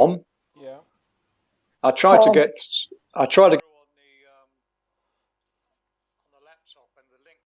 Yeah. I tried to go on the laptop and the link.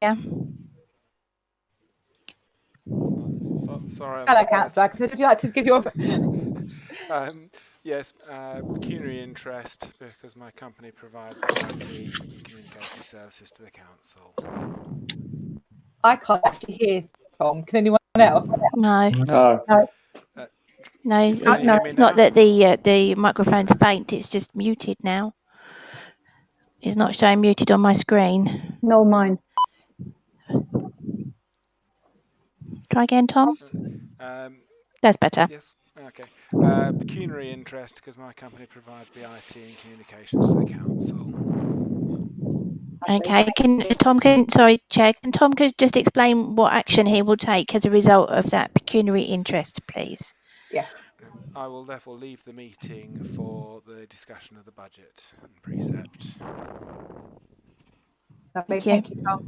Yeah. Sorry. Hello, Councillor. Would you like to give your... Yes, pecuniary interest because my company provides the IT and communication services to the council. I can't actually hear Tom. Can anyone else? No. No. No, it's not that the microphone's faint. It's just muted now. It's not showing muted on my screen. No, mine. Try again, Tom. That's better. Yes. Okay. Pecuniary interest because my company provides the IT and communications to the council. Okay. Chair, can Tom just explain what action he will take as a result of that pecuniary interest, please? Yes. I will therefore leave the meeting for the discussion of the budget and precept. Lovely. Thank you, Tom.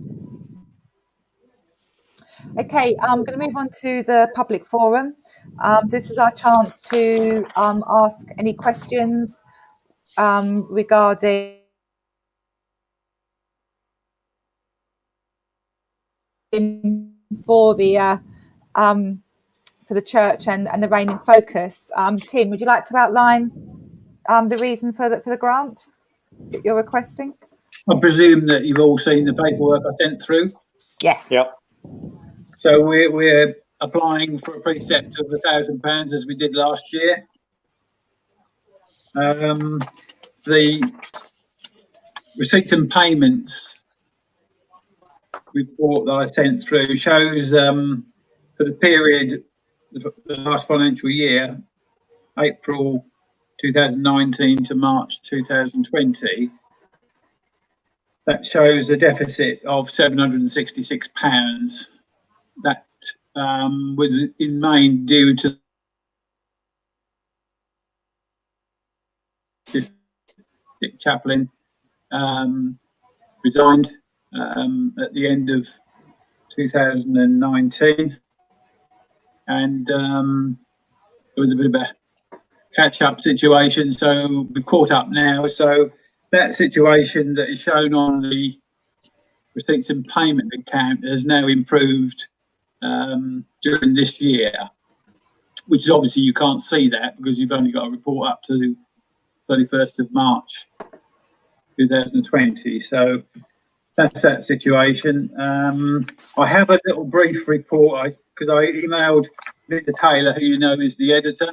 Okay, I'm going to move on to the public forum. This is our chance to ask any questions regarding for the church and the Rayne in focus. Tim, would you like to outline the reason for the grant that you're requesting? I presume that you've all seen the paperwork I sent through. Yes. Yep. So we're applying for a precept of £1,000 as we did last year. The receipts and payments report that I sent through shows for the period, the last financial year, April 2019 to March 2020, that shows a deficit of £766. That was in main due to Dick Chaplin resigned at the end of 2019, and there was a bit of a catch-up situation, so we've caught up now. So that situation that is shown on the receipts and payment account has now improved during this year, which is obviously you can't see that because you've only got a report up to 31st of March 2020. So that's that situation. I have a little brief report because I emailed Linda Taylor, who you know is the editor,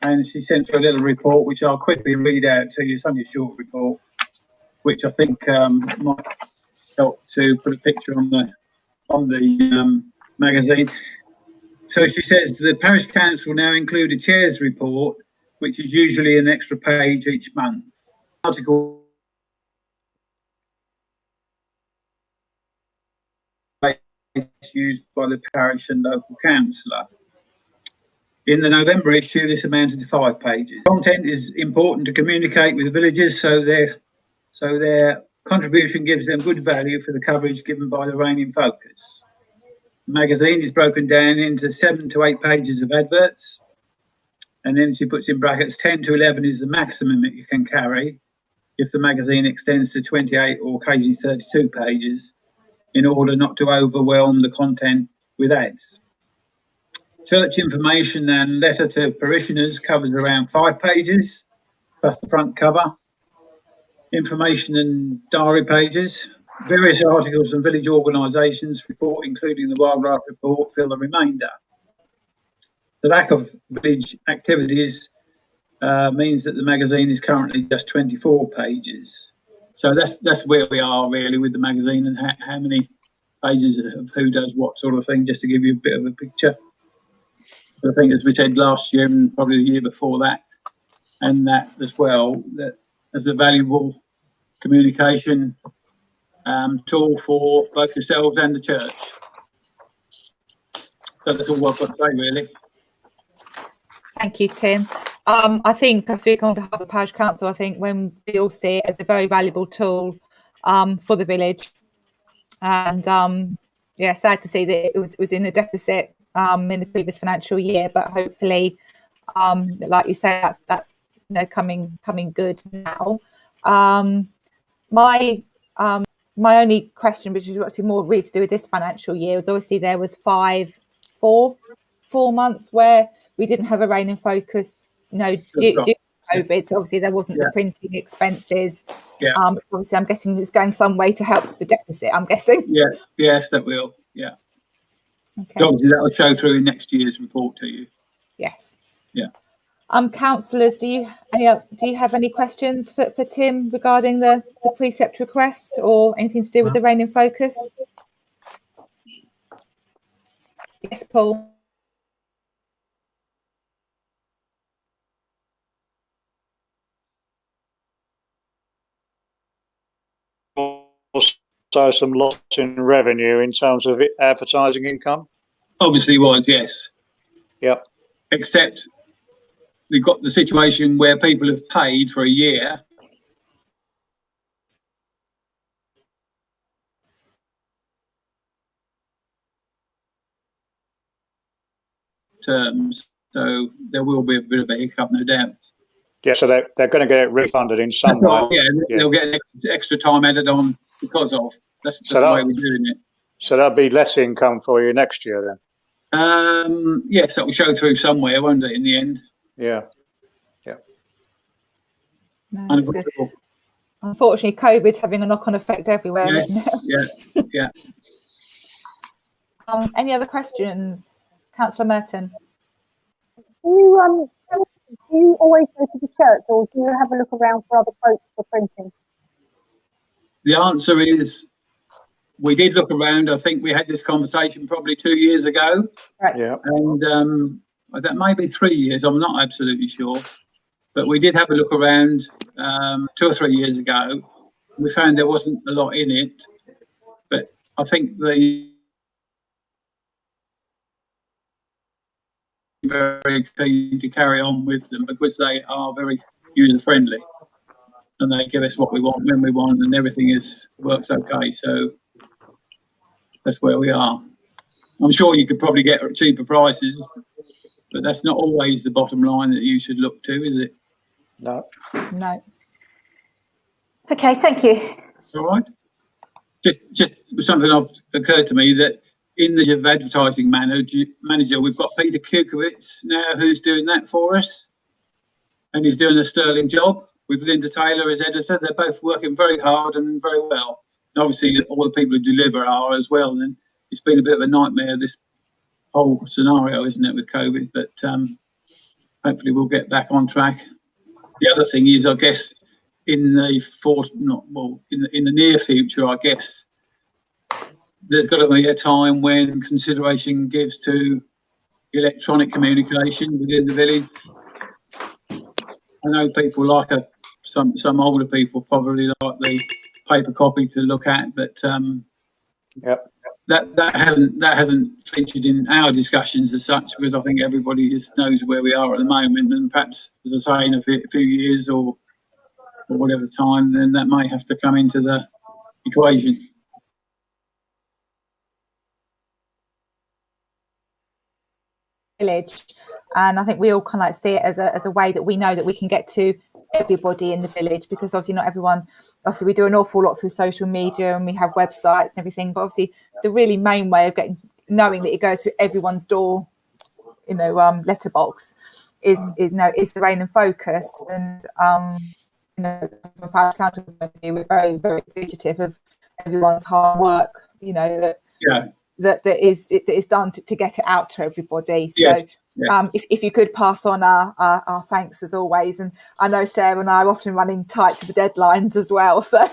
and she sent through a little report which I'll quickly read out to you. It's only a short report, which I think might help to put a picture on the magazine. So she says the Parish Council now include a chair's report, which is usually an extra page each month. Article used by the parish and local councillor. In the November issue, this amounted to 5 pages. Content is important to communicate with villagers, so their contribution gives them good value for the coverage given by the Rayne in Focus. The magazine is broken down into 7 to 8 pages of adverts, and then she puts in brackets 10 to 11 is the maximum that you can carry if the magazine extends to 28 or occasionally 32 pages, in order not to overwhelm the content with ads. Church information and letter to parishioners covers around 5 pages, plus the front cover. Information and diary pages. Various articles and village organisations report, including the wildlife report, fill the remainder. The lack of village activities means that the magazine is currently just 24 pages. So that's where we are really with the magazine and how many pages of who does what sort of thing, just to give you a bit of a picture. I think, as we said last year and probably the year before that, and that as well, that as a valuable communication tool for both yourselves and the church. So that's all I've got to say, really. Thank you, Tim. I think I speak on behalf of the Parish Council. I think when we all see it as a very valuable tool for the village, and yeah, sad to see that it was in a deficit in the previous financial year, but hopefully, like you say, that's coming good now. My only question, which is actually more really to do with this financial year, was obviously there was 4 months where we didn't have a Rayne in Focus, due to COVID. So obviously there wasn't the printing expenses. Yeah. Obviously, I'm guessing it's going some way to help the deficit. I'm guessing. Yes, that will. Yeah. Okay. Obviously, that will show through in next year's report to you. Yes. Yeah. Councillors, do you have any questions for Tim regarding the precept request or anything to do with the Rayne in Focus? Yes, Paul. Also, some loss in revenue in terms of advertising income. Obviously, was yes. Yep. Except we've got the situation where people have paid for a year. Terms, so there will be a bit of a hiccup, no doubt. Yeah, so they're going to get it refunded in some way. Yeah, they'll get extra time added on because of that's the way we're doing it. So that'll be less income for you next year then. Yes, that will show through somewhere, won't it? In the end. Yeah. No, that's good. Unfortunately, COVID's having a knock-on effect everywhere, Yes, isn't it? yeah. Any other questions? Councillor Merton. Do you always go to the church, or do you have a look around for other quotes for printing? The answer is we did look around. I think we had this conversation probably 2 years ago. Right. Yeah. And that may be 3 years. I'm not absolutely sure. But we did have a look around 2 or 3 years ago. We found there wasn't a lot in it. But I think the very keen to carry on with them because they are very user friendly and they give us what we want when we want and everything works okay. So that's where we are. I'm sure you could probably get cheaper prices, but that's not always the bottom line that you should look to, is it? No. No. Okay, thank you. All right. Just something occurred to me that in the advertising manager, we've got Peter Kukowitz now who's doing that for us, and he's doing a sterling job with Linda Taylor as editor. They're both working very hard and very well. And obviously, all the people who deliver are as well. And it's been a bit of a nightmare, this whole scenario, isn't it, with COVID? But hopefully, we'll get back on track. The other thing is, I guess, in the near future, I guess there's got to be a time when consideration gives to electronic communication within the village. I know people like some older people probably like the paper copy to look at, but that hasn't featured in our discussions as such, because I think everybody just knows where we are at the moment, and perhaps, as I say, in a few years or whatever time, then that may have to come into the equation. Village, and I think we all kind of like see it as a way that we know that we can get to everybody in the village, because obviously not everyone, obviously we do an awful lot through social media and we have websites and everything, but obviously the really main way of knowing that it goes through everyone's door, letterbox is the Rayne and Focus. And from a Parish Council point of view, we're very, very appreciative of everyone's hard work, that is done to get it out to everybody. So if you could pass on our thanks as always. And I know Sarah and I are often running tight to the deadlines as well. So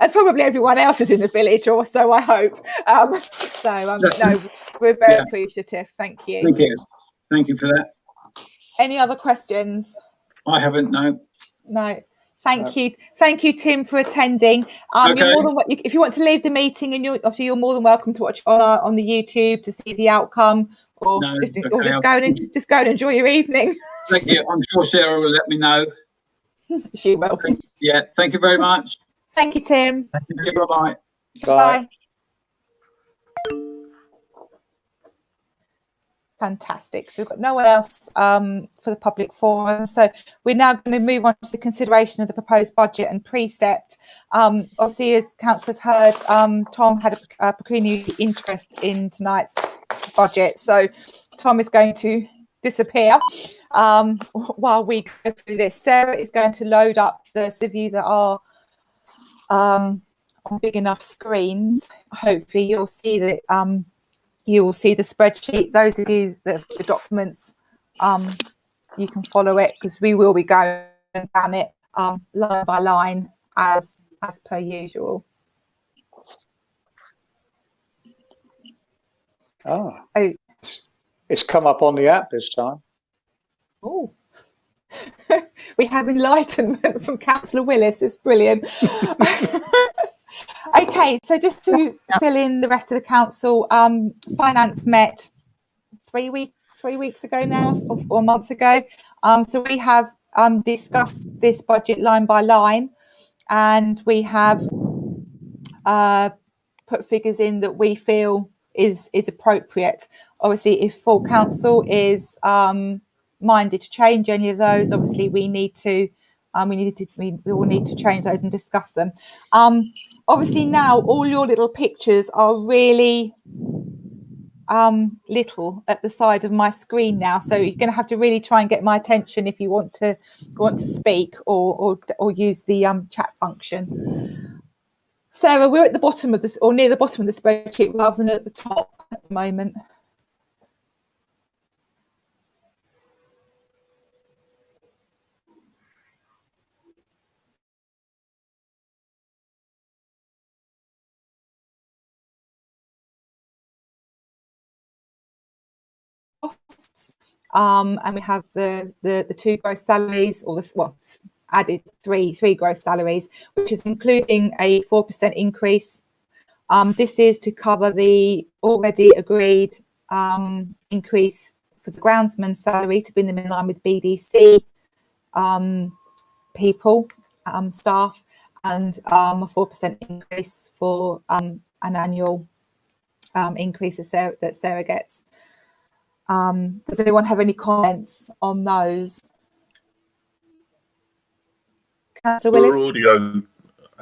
as probably everyone else is in the village, or so I hope. No, we're very appreciative. Thank you. Thank you for that. Any other questions? I haven't, no. No. Thank you, Tim, for attending. You're more than if you want to leave the meeting, and you're more than welcome to watch on the YouTube to see the outcome, or just go and enjoy your evening. Thank you. I'm sure Sarah will let me know. She will. Yeah. Thank you very much. Thank you, Tim. Thank you. Bye-bye. Bye. Fantastic. So we've got no one else for the public forum. So we're now going to move on to the consideration of the proposed budget and precept. Obviously, as councillors heard, Tom had a pecuniary interest in tonight's budget. So Tom is going to disappear while we go through this. Sarah is going to load up the of you that are on big enough screens. Hopefully you'll see that you will see the spreadsheet. Those of you that have the documents, you can follow it, because we will be going down it line by line as per usual. It's come up on the app this time. Oh, we have enlightenment from Councillor Willis. It's brilliant. Okay, so just to fill in the rest of the council, finance met 3 weeks ago now, or a month ago. So we have discussed this budget line by line, and we have put figures in that we feel is appropriate. Obviously, if full council is minded to change any of those, obviously we need to. We will need to change those and discuss them. Obviously now all your little pictures are really little at the side of my screen now, so you're going to have to really try and get my attention if you want to speak or use the chat function. Sarah, we're at the bottom of this, or near the bottom of the spreadsheet rather than at the top at the moment. And we have the 2 gross salaries, or added three gross salaries, which is including a 4% increase. This is to cover the already agreed increase for the groundsman's salary to bring them in line with BDC people, staff, and a 4% increase for an annual increase that Sarah gets. Does anyone have any comments on those? Councillor Willis? Your audio,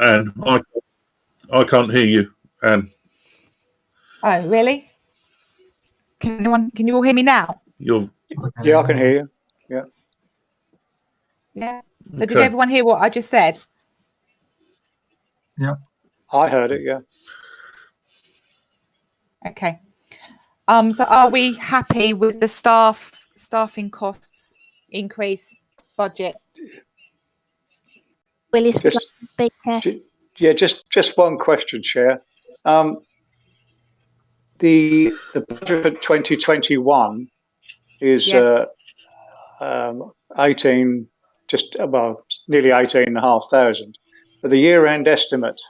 Anne. I can't hear you, Anne. Oh, really? Can you all hear me now? You're Yeah, I can hear you. Yeah. Yeah. So did everyone hear what I just said? Yeah. I heard it, yeah. Okay. So are we happy with the staffing costs increase budget? Willis, Just, speaker. yeah, just one question, Chair. The budget for 2021 is Yes. 18, nearly 18,500. But the year-end estimate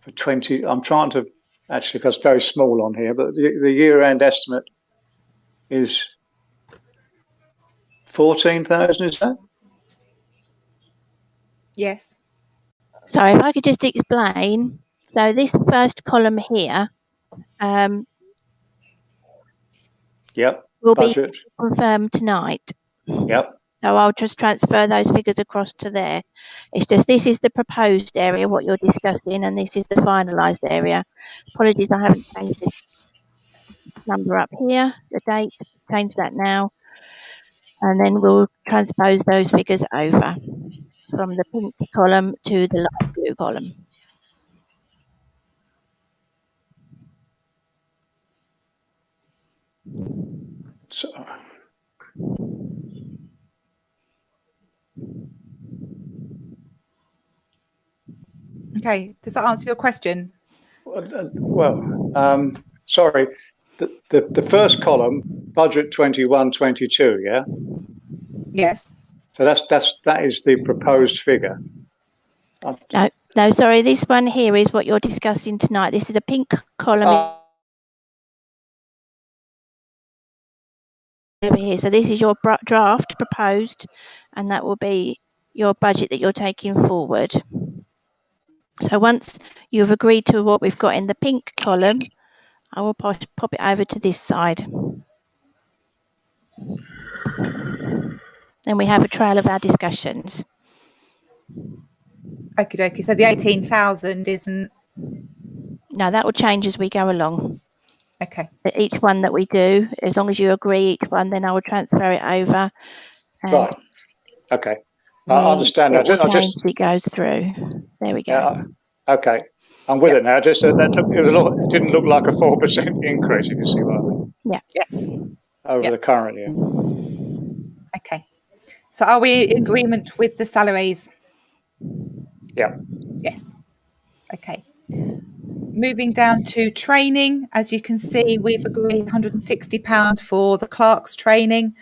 for 20, I'm trying to, actually, because it's very small on here, but the year-end estimate is 14,000, is that? Yes. So if I could just explain. So this first column here Yep. will Budget. be confirmed tonight. Yep. So I'll just transfer those figures across to there. It's just this is the proposed area, what you're discussing, and this is the finalised area. Apologies, I haven't changed this number up here, the date, change that now. And then we'll transpose those figures over from the pink column to the light blue column. So, Okay. Does that answer your question? well, sorry. The first column, budget 21-22, yeah? Yes. So that is the proposed figure. No, sorry. This one here is what you're discussing tonight. This is a pink column over here. So this is your draft proposed, and that will be your budget that you're taking forward. So once you've agreed to what we've got in the pink column, I will pop it over to this side. Then we have a trail of our discussions. Okie dokie. So the 18,000 isn't. No, that will change as we go along. Okay. Each one that we do, as long as you agree each one, then I will transfer it over. Right. Okay. I understand. It goes through. There we go. Yeah, okay. I'm with it now. Just that it didn't look like a 4% increase, if you see what I mean. Yeah. Yes. Over the current year. Okay. So are we in agreement with the salaries? Yeah. Yes. Okay. Moving down to training, as you can see, we've agreed £160 for the clerk's training.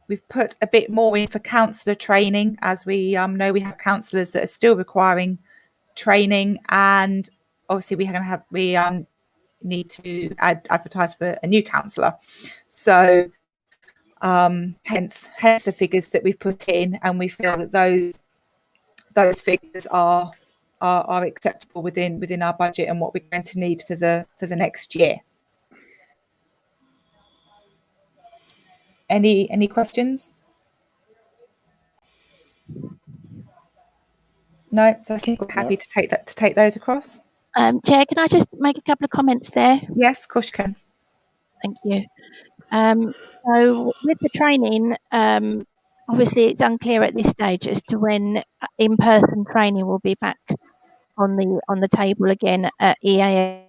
We've put a bit more in for counsellor training, as we know we have counsellors that are still requiring training, and obviously we need to advertise for a new counsellor. So hence the figures that we've put in, and we feel that those figures are acceptable within our budget and what we're going to need for the next year. Any questions? No, so I think we're happy to take those across. Chair, can I just make a couple of comments there? Yes, of course you can. Thank you. So with the training, obviously it's unclear at this stage as to when in-person training will be back on the table again at EAS.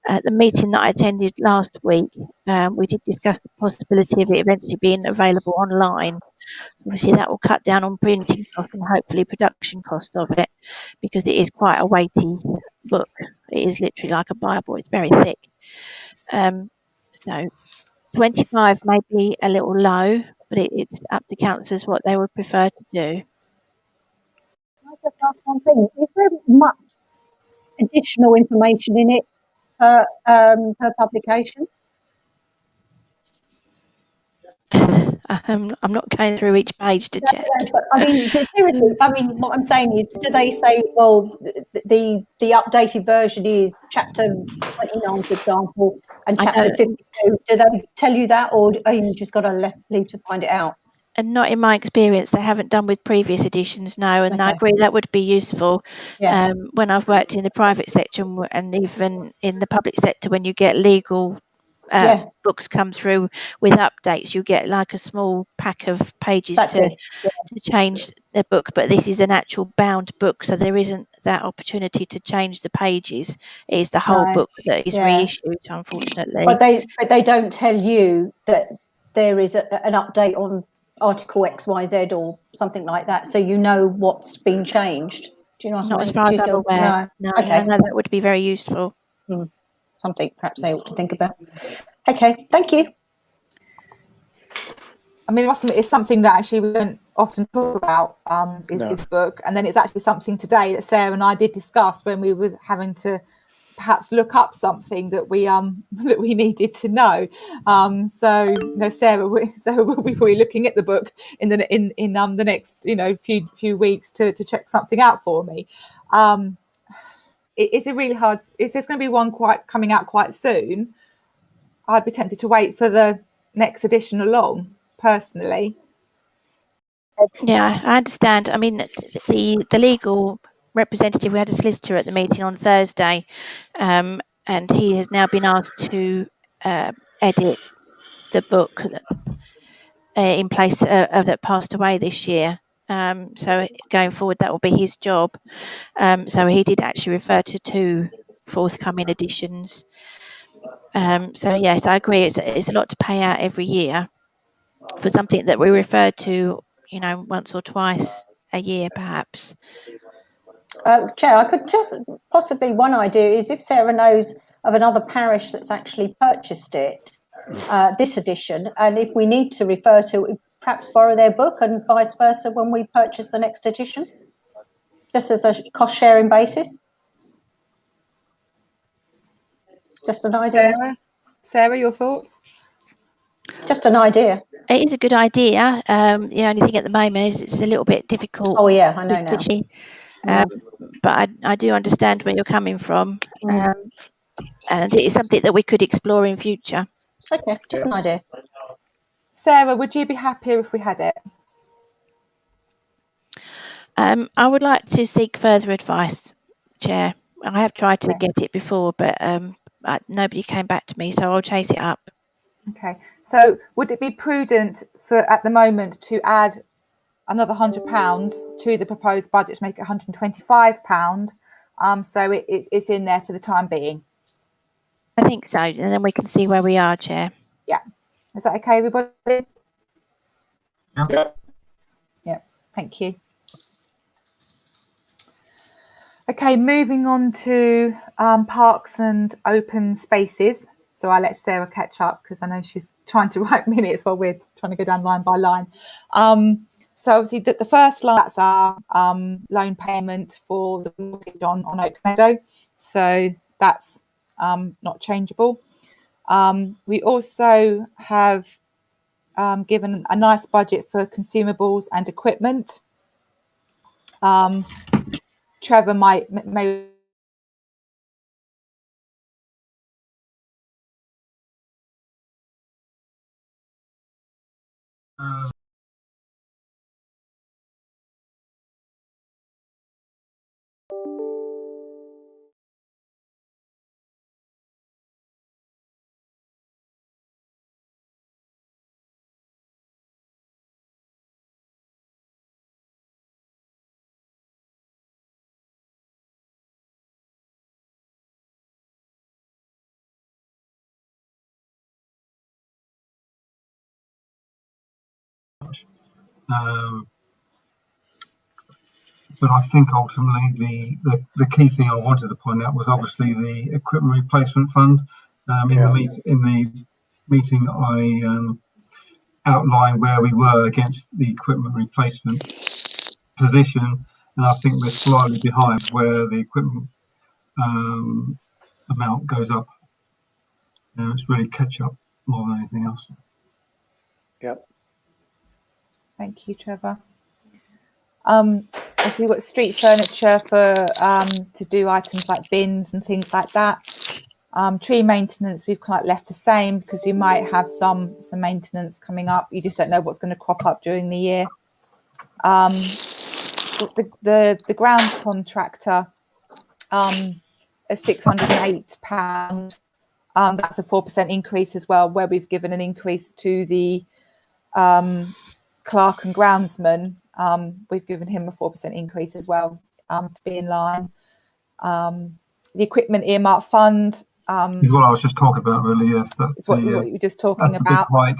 At the meeting that I attended last week, we did discuss the possibility of it eventually being available online. Obviously, that will cut down on printing cost and hopefully production cost of it, because it is quite a weighty book. It is literally like a Bible. It's very thick. So 25 may be a little low, but it's up to councillors what they would prefer to do. Can I just ask one thing? Is there much additional information in it per publication? I'm not going through each page to check. But I mean, seriously, I mean, what I'm saying is, do they say, well, the updated version is chapter 29, for example, and chapter 52? Do they tell you that, or are you just got to leave to find it out? And not in my experience, they haven't done with previous editions, no. And I agree that would be useful. Yeah. When I've worked in the private sector and even in the public sector, when you get legal books come through with updates, you get like a small pack of pages to change the book. But this is an actual bound book, so there isn't that opportunity to change the pages. It is the whole book that is reissued, unfortunately. But they don't tell you that there is an update on Article XYZ or something like that, so you know what's been changed. Do you know what I mean? Not as far as I'm aware. No. Okay. I know that would be very useful. Something perhaps they ought to think about. Okay, thank you. I mean, it's something that actually we don't often talk about, this book. And then it's actually something today that Sarah and I did discuss when we were having to perhaps look up something that we needed to know. So you know, Sarah will be probably looking at the book in the next few weeks to check something out for me. It's a really hard. If there's going to be one coming out quite soon, I'd be tempted to wait for the next edition along, personally. Yeah, I understand. I mean, the legal representative, we had a solicitor at the meeting on Thursday, and he has now been asked to edit the book in place of that passed away this year. So going forward, that will be his job. So he did actually refer to 2 forthcoming editions. So yes, I agree. It's a lot to pay out every year for something that we refer to, once or twice a year, perhaps. Chair, I could just possibly, one idea is if Sarah knows of another parish that's actually purchased it, this edition, and if we need to refer to it, perhaps borrow their book and vice versa when we purchase the next edition, just as a cost sharing basis. Just an idea. Sarah, your thoughts? Just an idea. It is a good idea. The only thing at the moment is it's a little bit difficult. Oh yeah, I know now. But I do understand where you're coming from, and it is something that we could explore in future. Okay, just an idea. Sarah, would you be happier if we had it? I would like to seek further advice, Chair. I have tried to get it before, but nobody came back to me, so I'll chase it up. Okay. So would it be prudent at the moment to add another £100 to the proposed budget to make it £125? So it's in there for the time being. I think so, and then we can see where we are, Chair. Yeah. Is that okay, everybody? Yeah. Thank you. Okay, moving on to parks and open spaces. So I'll let Sarah catch up because I know she's trying to write minutes while we're trying to go down line by line. So obviously the first line, that's our loan payment for the mortgage on Oak Meadow. So that's not changeable. We also have given a nice budget for consumables and equipment. Trevor may But I think ultimately the key thing I wanted to point out was obviously the equipment replacement fund. In the meeting, I outlined where we were against the equipment replacement position, and I think we're slightly behind where the equipment amount goes up. It's really catch up more than anything else. Yep. Thank you, Trevor. Also, we've got street furniture for to do items like bins and things like that. Tree maintenance we've kind of left the same because we might have some maintenance coming up. You just don't know what's going to crop up during the year. The grounds contractor at £608. That's a 4% increase as well, where we've given an increase to the clerk and groundsman. We've given him a 4% increase as well to be in line. The equipment earmark fund is what I was just talking about, really. Yes, that's what you were just talking about. Big hike.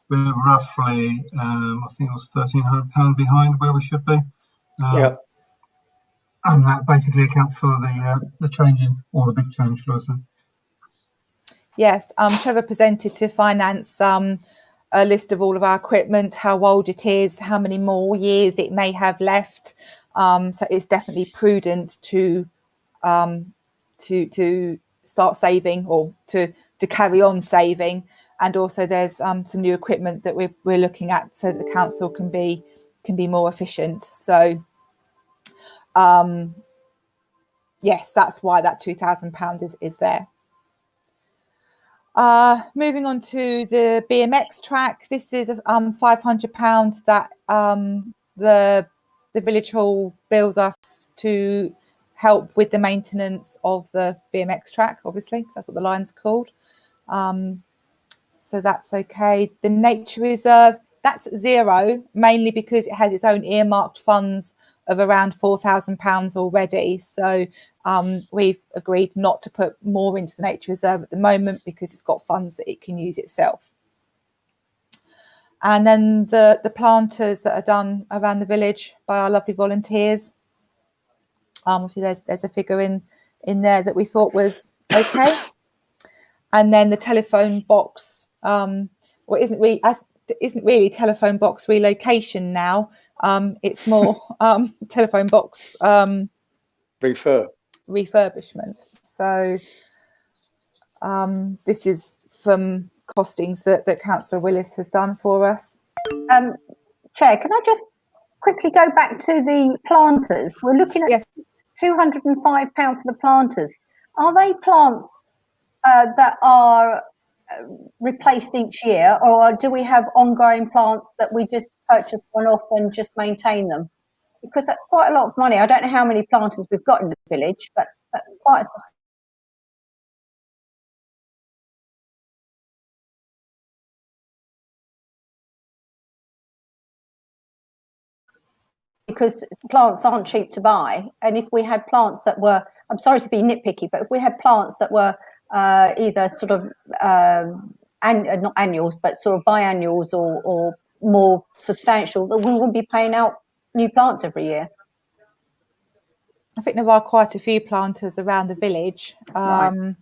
We're roughly, I think it was £1,300 behind where we should be. And that basically accounts for the change in, or the big change for us. Yes, Trevor presented to finance a list of all of our equipment, how old it is, how many more years it may have left. So it's definitely prudent to start saving, or to carry on saving. And also there's some new equipment that we're looking at so that the council can be more efficient. So yes, that's why that £2,000 is there. Moving on to the BMX track, this is £500 that the village hall bills us to help with the maintenance of the BMX track, obviously, because that's what the line's called. So that's okay. The nature reserve, that's zero, mainly because it has its own earmarked funds of around £4,000 already. So we've agreed not to put more into the nature reserve at the moment because it's got funds that it can use itself. And then the planters that are done around the village by our lovely volunteers. Obviously there's a figure in there that we thought was okay. And then the telephone box, isn't really telephone box relocation now. It's more telephone box refurbishment. So this is from costings that Councillor Willis has done for us. Chair, can I just quickly go back to the planters? We're looking at £205 for the planters. Are they plants that are replaced each year, or do we have ongoing plants that we just purchase one off and just maintain them? Because that's quite a lot of money. I don't know how many planters we've got in the village, but that's quite a because plants aren't cheap to buy. And if we had plants that were, I'm sorry to be nitpicky, but if we had plants that were either sort of not annuals, but sort of biannuals or more substantial, that we wouldn't be paying out new plants every year. I think there are quite a few planters around the village. Right.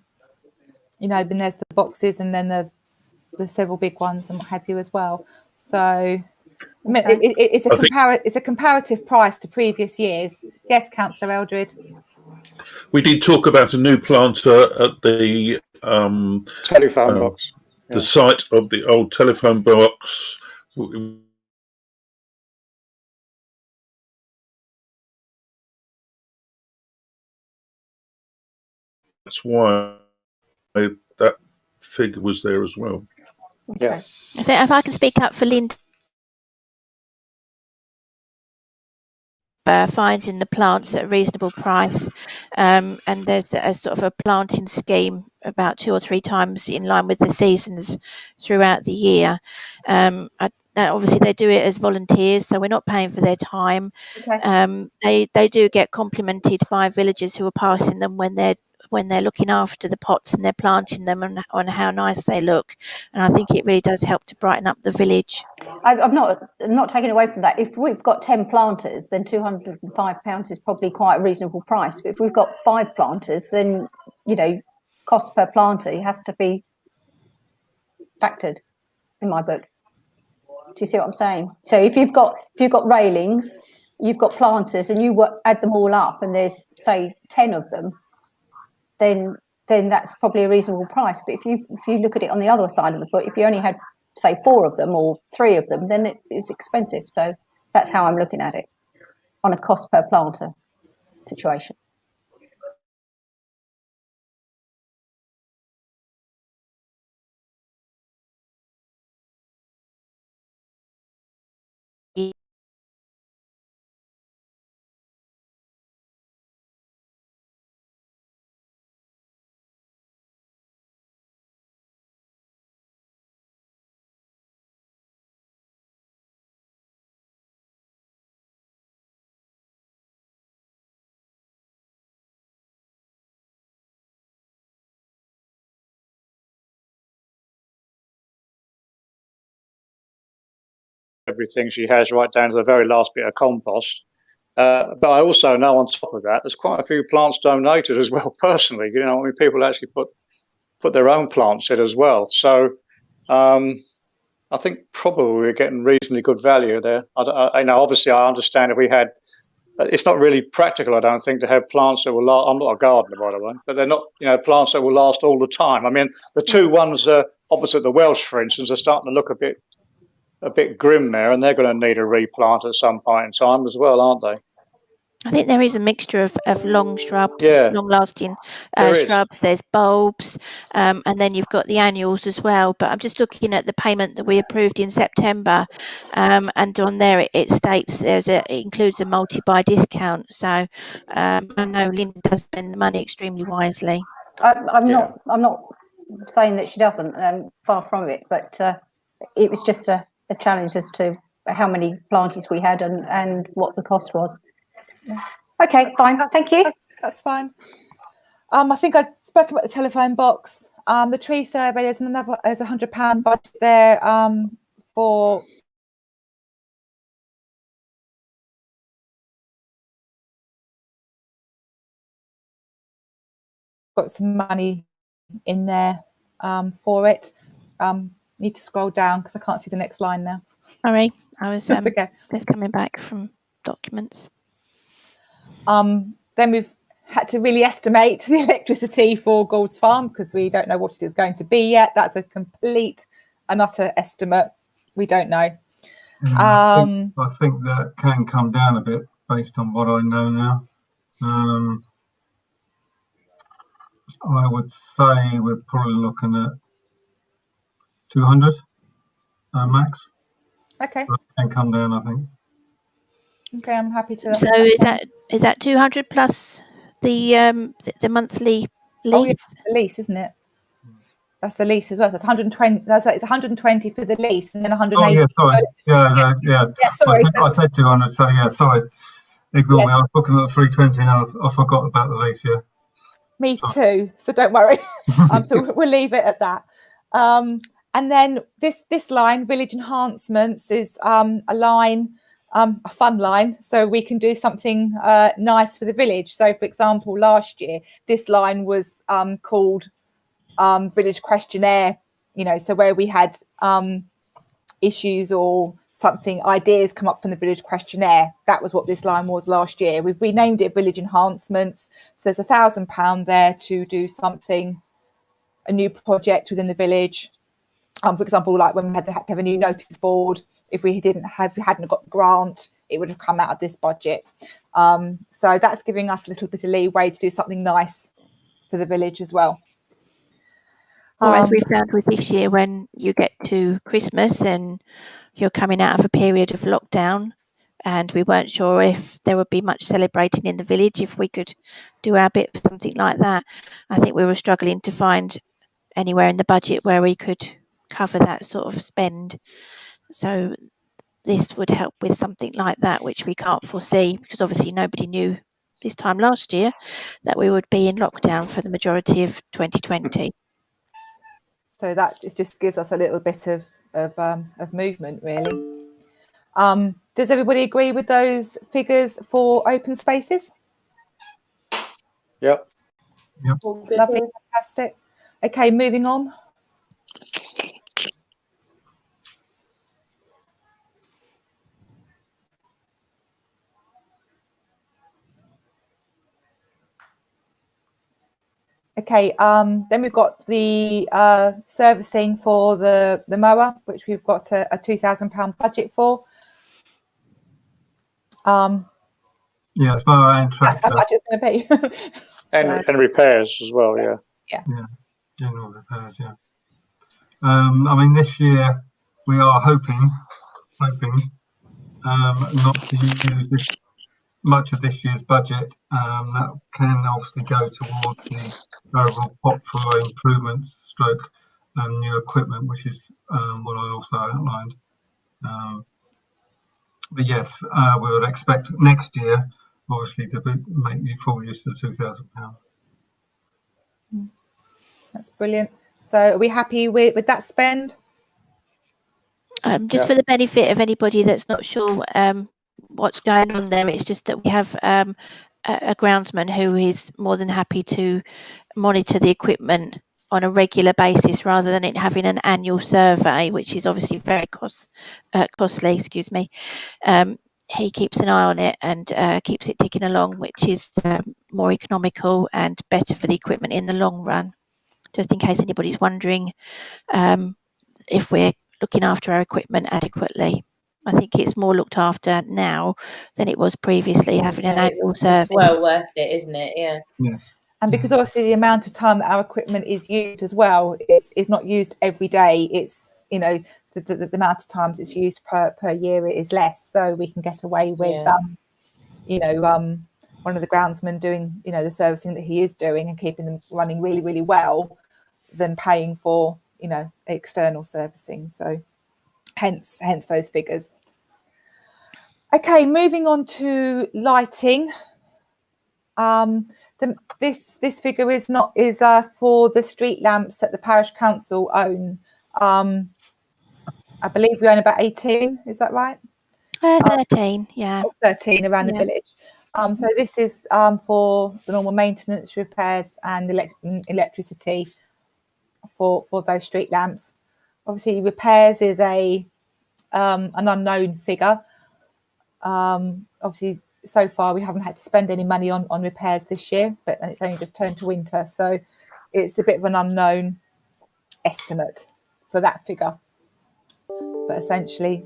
You know, then there's the boxes and then the several big ones and what have you as well. So I mean, Okay. it's a comparative price to previous years. Yes, Councillor Eldred. We did talk about a new planter at the Telephone box. the site of the old telephone box. That's why that figure was there as well. Yeah. I think if I can speak up for Linda, finding the plants at a reasonable price, and there's a sort of a planting scheme about 2 or 3 times in line with the seasons throughout the year. Obviously they do it as volunteers, so we're not paying for their time. Okay. They do get complimented by villagers who are passing them when they're looking after the pots and they're planting them and on how nice they look, and I think it really does help to brighten up the village. I'm not taking away from that. If we've got 10 planters, then £205 is probably quite a reasonable price. But if we've got 5 planters, then, you know, cost per planter has to be factored in my book. Do you see what I'm saying? So if you've got railings, you've got planters, and you add them all up, and there's say 10 of them, then that's probably a reasonable price. But if you look at it on the other side of the foot, if you only had say 4 of them or 3 of them, then it is expensive. So that's how I'm looking at it on a cost per planter situation. Everything she has, right down to the very last bit of compost. But I also know on top of that, there's quite a few plants donated as well. Personally, you know, I mean, people actually put their own plants in as well. So I think probably we're getting reasonably good value there. I know, obviously, I understand if we had. It's not really practical, I don't think, to have plants that will last. I'm not a gardener, by the way, but they're not, you know, plants that will last all the time. I mean, the 2 ones opposite the Welsh, for instance, are starting to look a bit grim there, and they're going to need a replant at some point in time as well, aren't they? I think there is a mixture of long shrubs, long-lasting shrubs. There's bulbs, and then you've got the annuals as well. But I'm just looking at the payment that we approved in September, and on there it states it includes a multi-buy discount. So I know Linda does spend the money extremely wisely. I'm not saying that she doesn't, far from it. But it was just a challenge as to how many planters we had and what the cost was. Okay, fine. Thank you. That's fine. I think I spoke about the telephone box. The tree survey, there's £100 budget there for got some money in there for it. Need to scroll down because I can't see the next line now. Sorry, I was okay. Just coming back from documents. Then we've had to really estimate the electricity for Gould's Farm because we don't know what it is going to be yet. That's a complete and utter estimate. We don't know. I think that can come down a bit based on what I know now. I would say we're probably looking at 200 max. Okay. But it can come down, I think. Okay, I'm happy to. So is that 200 plus the monthly lease? Oh, yeah, the lease, isn't it? That's the lease as well. So it's 120. It's 120 for the lease, and then 180. Oh yeah, sorry. Yeah. Sorry. I said 200. So yeah, sorry. Ignore me. I was looking at 320, and I forgot about the lease. Yeah. Me too. So don't worry. So we'll leave it at that. And then this line, village enhancements, is a line, a fun line, so we can do something nice for the village. So, for example, last year this line was called village questionnaire. So where we had issues or something, ideas come up from the village questionnaire. That was what this line was last year. We've renamed it village enhancements. So there's £1,000 there to do something, a new project within the village. For example, like when we had to have a new notice board, if we hadn't got the grant, it would have come out of this budget. So that's giving us a little bit of leeway to do something nice for the village as well. Or as we found with this year, when you get to Christmas and you're coming out of a period of lockdown, and we weren't sure if there would be much celebrating in the village, if we could do our bit for something like that. I think we were struggling to find anywhere in the budget where we could cover that sort of spend. So this would help with something like that, which we can't foresee, because obviously nobody knew this time last year that we would be in lockdown for the majority of 2020. So that just gives us a little bit of movement, really. Does everybody agree with those figures for open spaces? Yep. Lovely, fantastic. Okay, moving on. Okay, then we've got the servicing for the mower, which we've got a £2,000 budget for. Yeah, it's mower and That's tractor. how much it's going to be. And repairs as well, yeah. Yeah, general repairs, yeah. I mean, this year we are hoping not to use much of this year's budget. That can obviously go towards the overall pot for improvements, stroke new equipment, which is what I also outlined. But yes, we would expect next year, obviously, to make the full use of the £2,000. That's brilliant. So are we happy with that spend? Just for the benefit of anybody that's not sure what's going on there, it's just that we have a groundsman who is more than happy to monitor the equipment on a regular basis rather than it having an annual survey, which is obviously very costly. Excuse me. He keeps an eye on it and keeps it ticking along, which is more economical and better for the equipment in the long run. Just in case anybody's wondering if we're looking after our equipment adequately. I think it's more looked after now than it was previously, having an annual service. It's well worth it, isn't it? Yeah. Yes. And because obviously the amount of time that our equipment is used as well is not used every day. It's, the amount of times it's used per year is less. So we can get away with, one of the groundsmen doing, the servicing that he is doing and keeping them running really, really well than paying for, external servicing. So hence those figures. Okay, moving on to lighting. This figure is for the street lamps that the parish council own. I believe we own about 18. Is that right? 13, yeah. 13 around the village. So this is for the normal maintenance, repairs, and electricity for those street lamps. Obviously, repairs is an unknown figure. Obviously, so far we haven't had to spend any money on repairs this year, but it's only just turned to winter, so it's a bit of an unknown estimate for that figure. But essentially,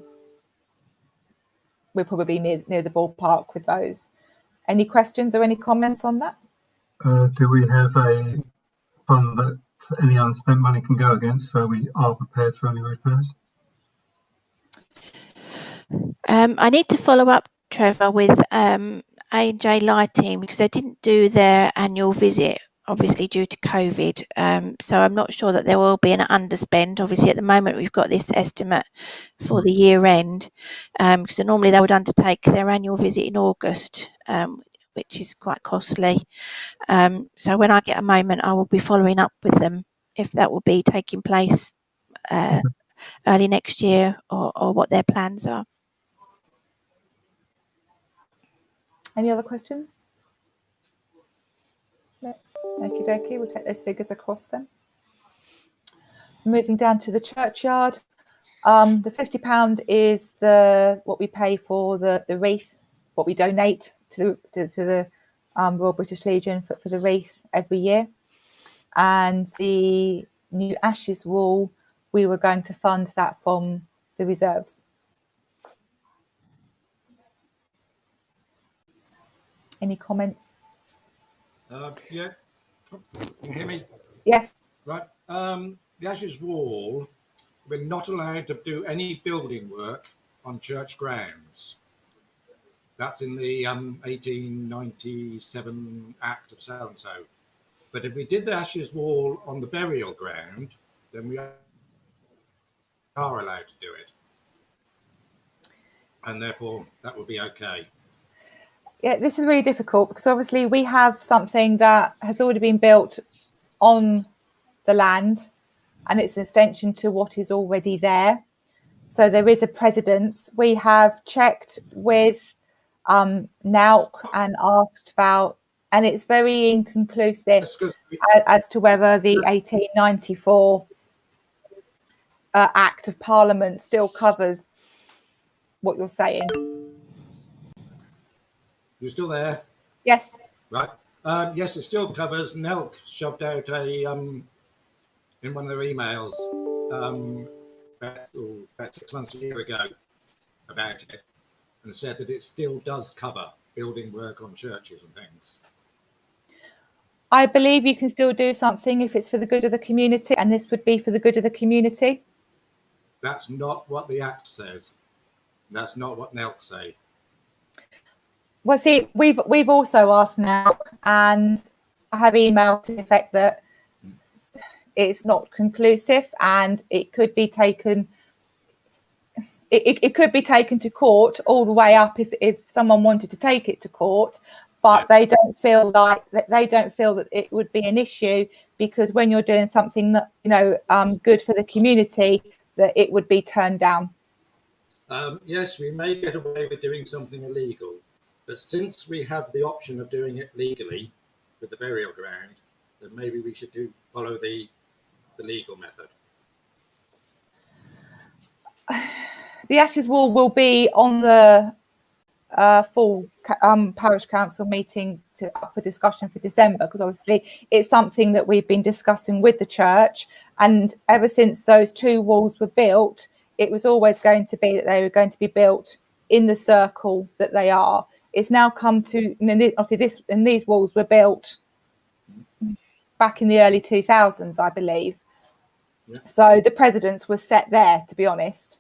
we're probably near the ballpark with those. Any questions or any comments on that? Do we have a fund that any unspent money can go against, so we are prepared for any repairs? I need to follow up, Trevor, with A&J Lighting, because they didn't do their annual visit, obviously due to COVID. So I'm not sure that there will be an underspend. Obviously, at the moment, we've got this estimate for the year end, because normally they would undertake their annual visit in August, which is quite costly. So when I get a moment, I will be following up with them if that will be taking place early next year, or what their plans are. Any other questions? No. Okie dokie, we'll take those figures across then. Moving down to the churchyard, the £50 is what we pay for the wreath, what we donate to the Royal British Legion for the wreath every year. And the new ashes wall, we were going to fund that from the reserves. Any comments? Yeah, can you hear me? Yes. Right. The Ashes Wall, we're not allowed to do any building work on church grounds. That's in the 1897 Act of so-and-so. But if we did the Ashes Wall on the burial ground, then we are allowed to do it. And therefore, that would be okay. Yeah, this is really difficult because obviously we have something that has already been built on the land, and it's an extension to what is already there. So there is a precedence. We have checked with NALC and asked about, and it's very inconclusive as to whether the 1894 Act of Parliament still covers what you're saying. You're still there? Yes. Right. Yes, it still covers. NELC shoved out in one of their emails about 6 months, a year ago, about it, and said that it still does cover building work on churches and things. I believe you can still do something if it's for the good of the community, and this would be for the good of the community. That's not what the Act says. That's not what NELC say. Well, see, we've also asked now, and I have emailed to the effect that it's not conclusive, and it could be taken. It could be taken to court all the way up if someone wanted to take it to court, but they don't feel that it would be an issue, because when you're doing something that good for the community, that it would be turned down. Yes, we may get away with doing something illegal, but since we have the option of doing it legally with the burial ground, then maybe we should follow the legal method. The Ashes Wall will be on the full parish council meeting up for discussion for December, because obviously it's something that we've been discussing with the church, and ever since those two walls were built, it was always going to be that they were going to be built in the circle that they are. It's now come to, obviously these walls were built back in the early 2000s, I believe. Yeah. So the precedence was set there, to be honest.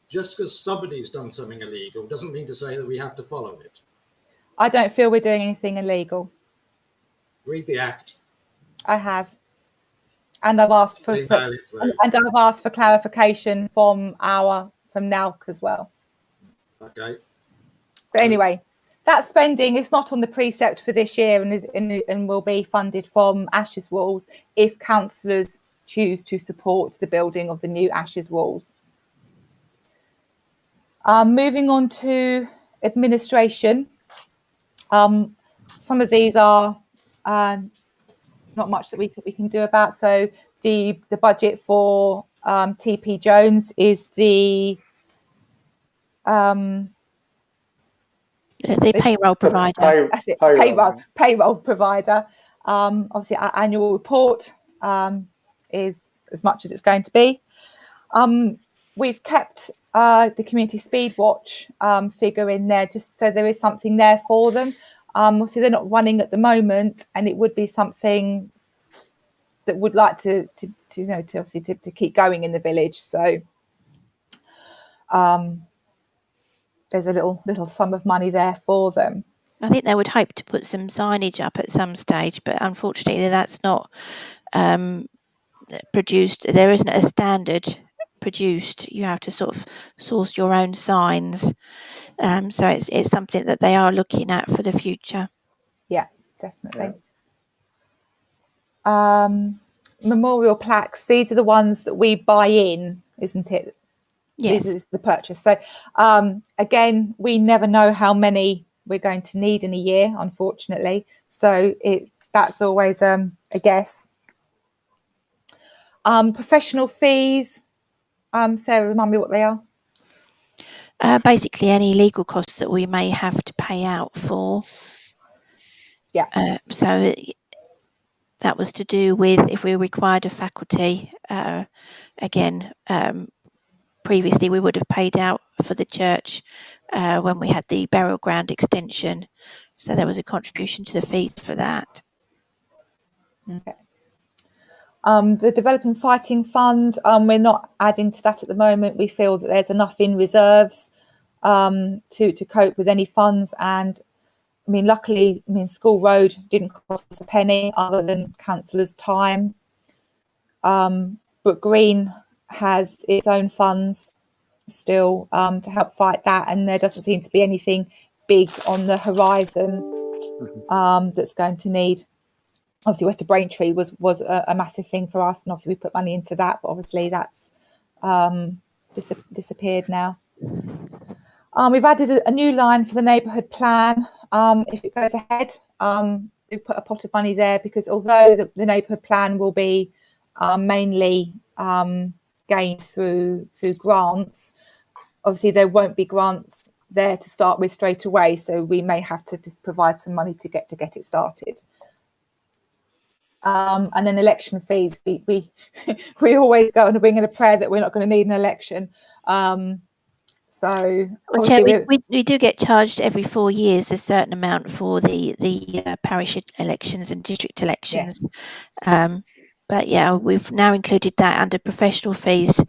Just because somebody's done something illegal doesn't mean to say that we have to follow it. I don't feel we're doing anything illegal. Read the Act. I have, and I've asked for clarification from NALC as well. Okay. But anyway, that spending is not on the Precept for this year, and will be funded from Ashes Walls if councillors choose to support the building of the new Ashes Walls. Moving on to administration. Some of these are not much that we can do about. So the budget for TP Jones is the payroll provider. That's it. Payroll provider. Obviously, our annual report is as much as it's going to be. We've kept the community speed watch figure in there, just so there is something there for them. Obviously, they're not running at the moment, and it would be something that would like to keep going in the village. So there's a little sum of money there for them. I think they would hope to put some signage up at some stage, but unfortunately that's not produced. There isn't a standard produced. You have to sort of source your own signs. So it's something that they are looking at for the future. Yeah, definitely. Yeah. memorial plaques, these are the ones that we buy in, isn't it? Yes. This is the purchase. So again, we never know how many we're going to need in a year, unfortunately. So that's always a guess. Professional fees, Sarah, remind me what they are. Basically, any legal costs that we may have to pay out for. Yeah. So that was to do with if we required a faculty. Again, previously we would have paid out for the church when we had the burial ground extension. So there was a contribution to the fees for that. Okay. The Developing Fighting Fund, we're not adding to that at the moment. We feel that there's enough in reserves to cope with any funds. And I mean, luckily, School Road didn't cost us a penny other than councillors' time. But Green has its own funds still to help fight that, and there doesn't seem to be anything big on the horizon that's going to need. Obviously, West of Braintree was a massive thing for us, and obviously we put money into that, but obviously that's disappeared now. We've added a new line for the neighbourhood plan. If it goes ahead, we've put a pot of money there because although the neighbourhood plan will be mainly gained through grants, obviously there won't be grants there to start with straight away, so we may have to just provide some money to get it started. And then election fees, we always go on a wing and a prayer that we're not going to need an election. So we do get charged every 4 years a certain amount for the parish elections and district elections. Yes. But yeah, we've now included that under professional fees.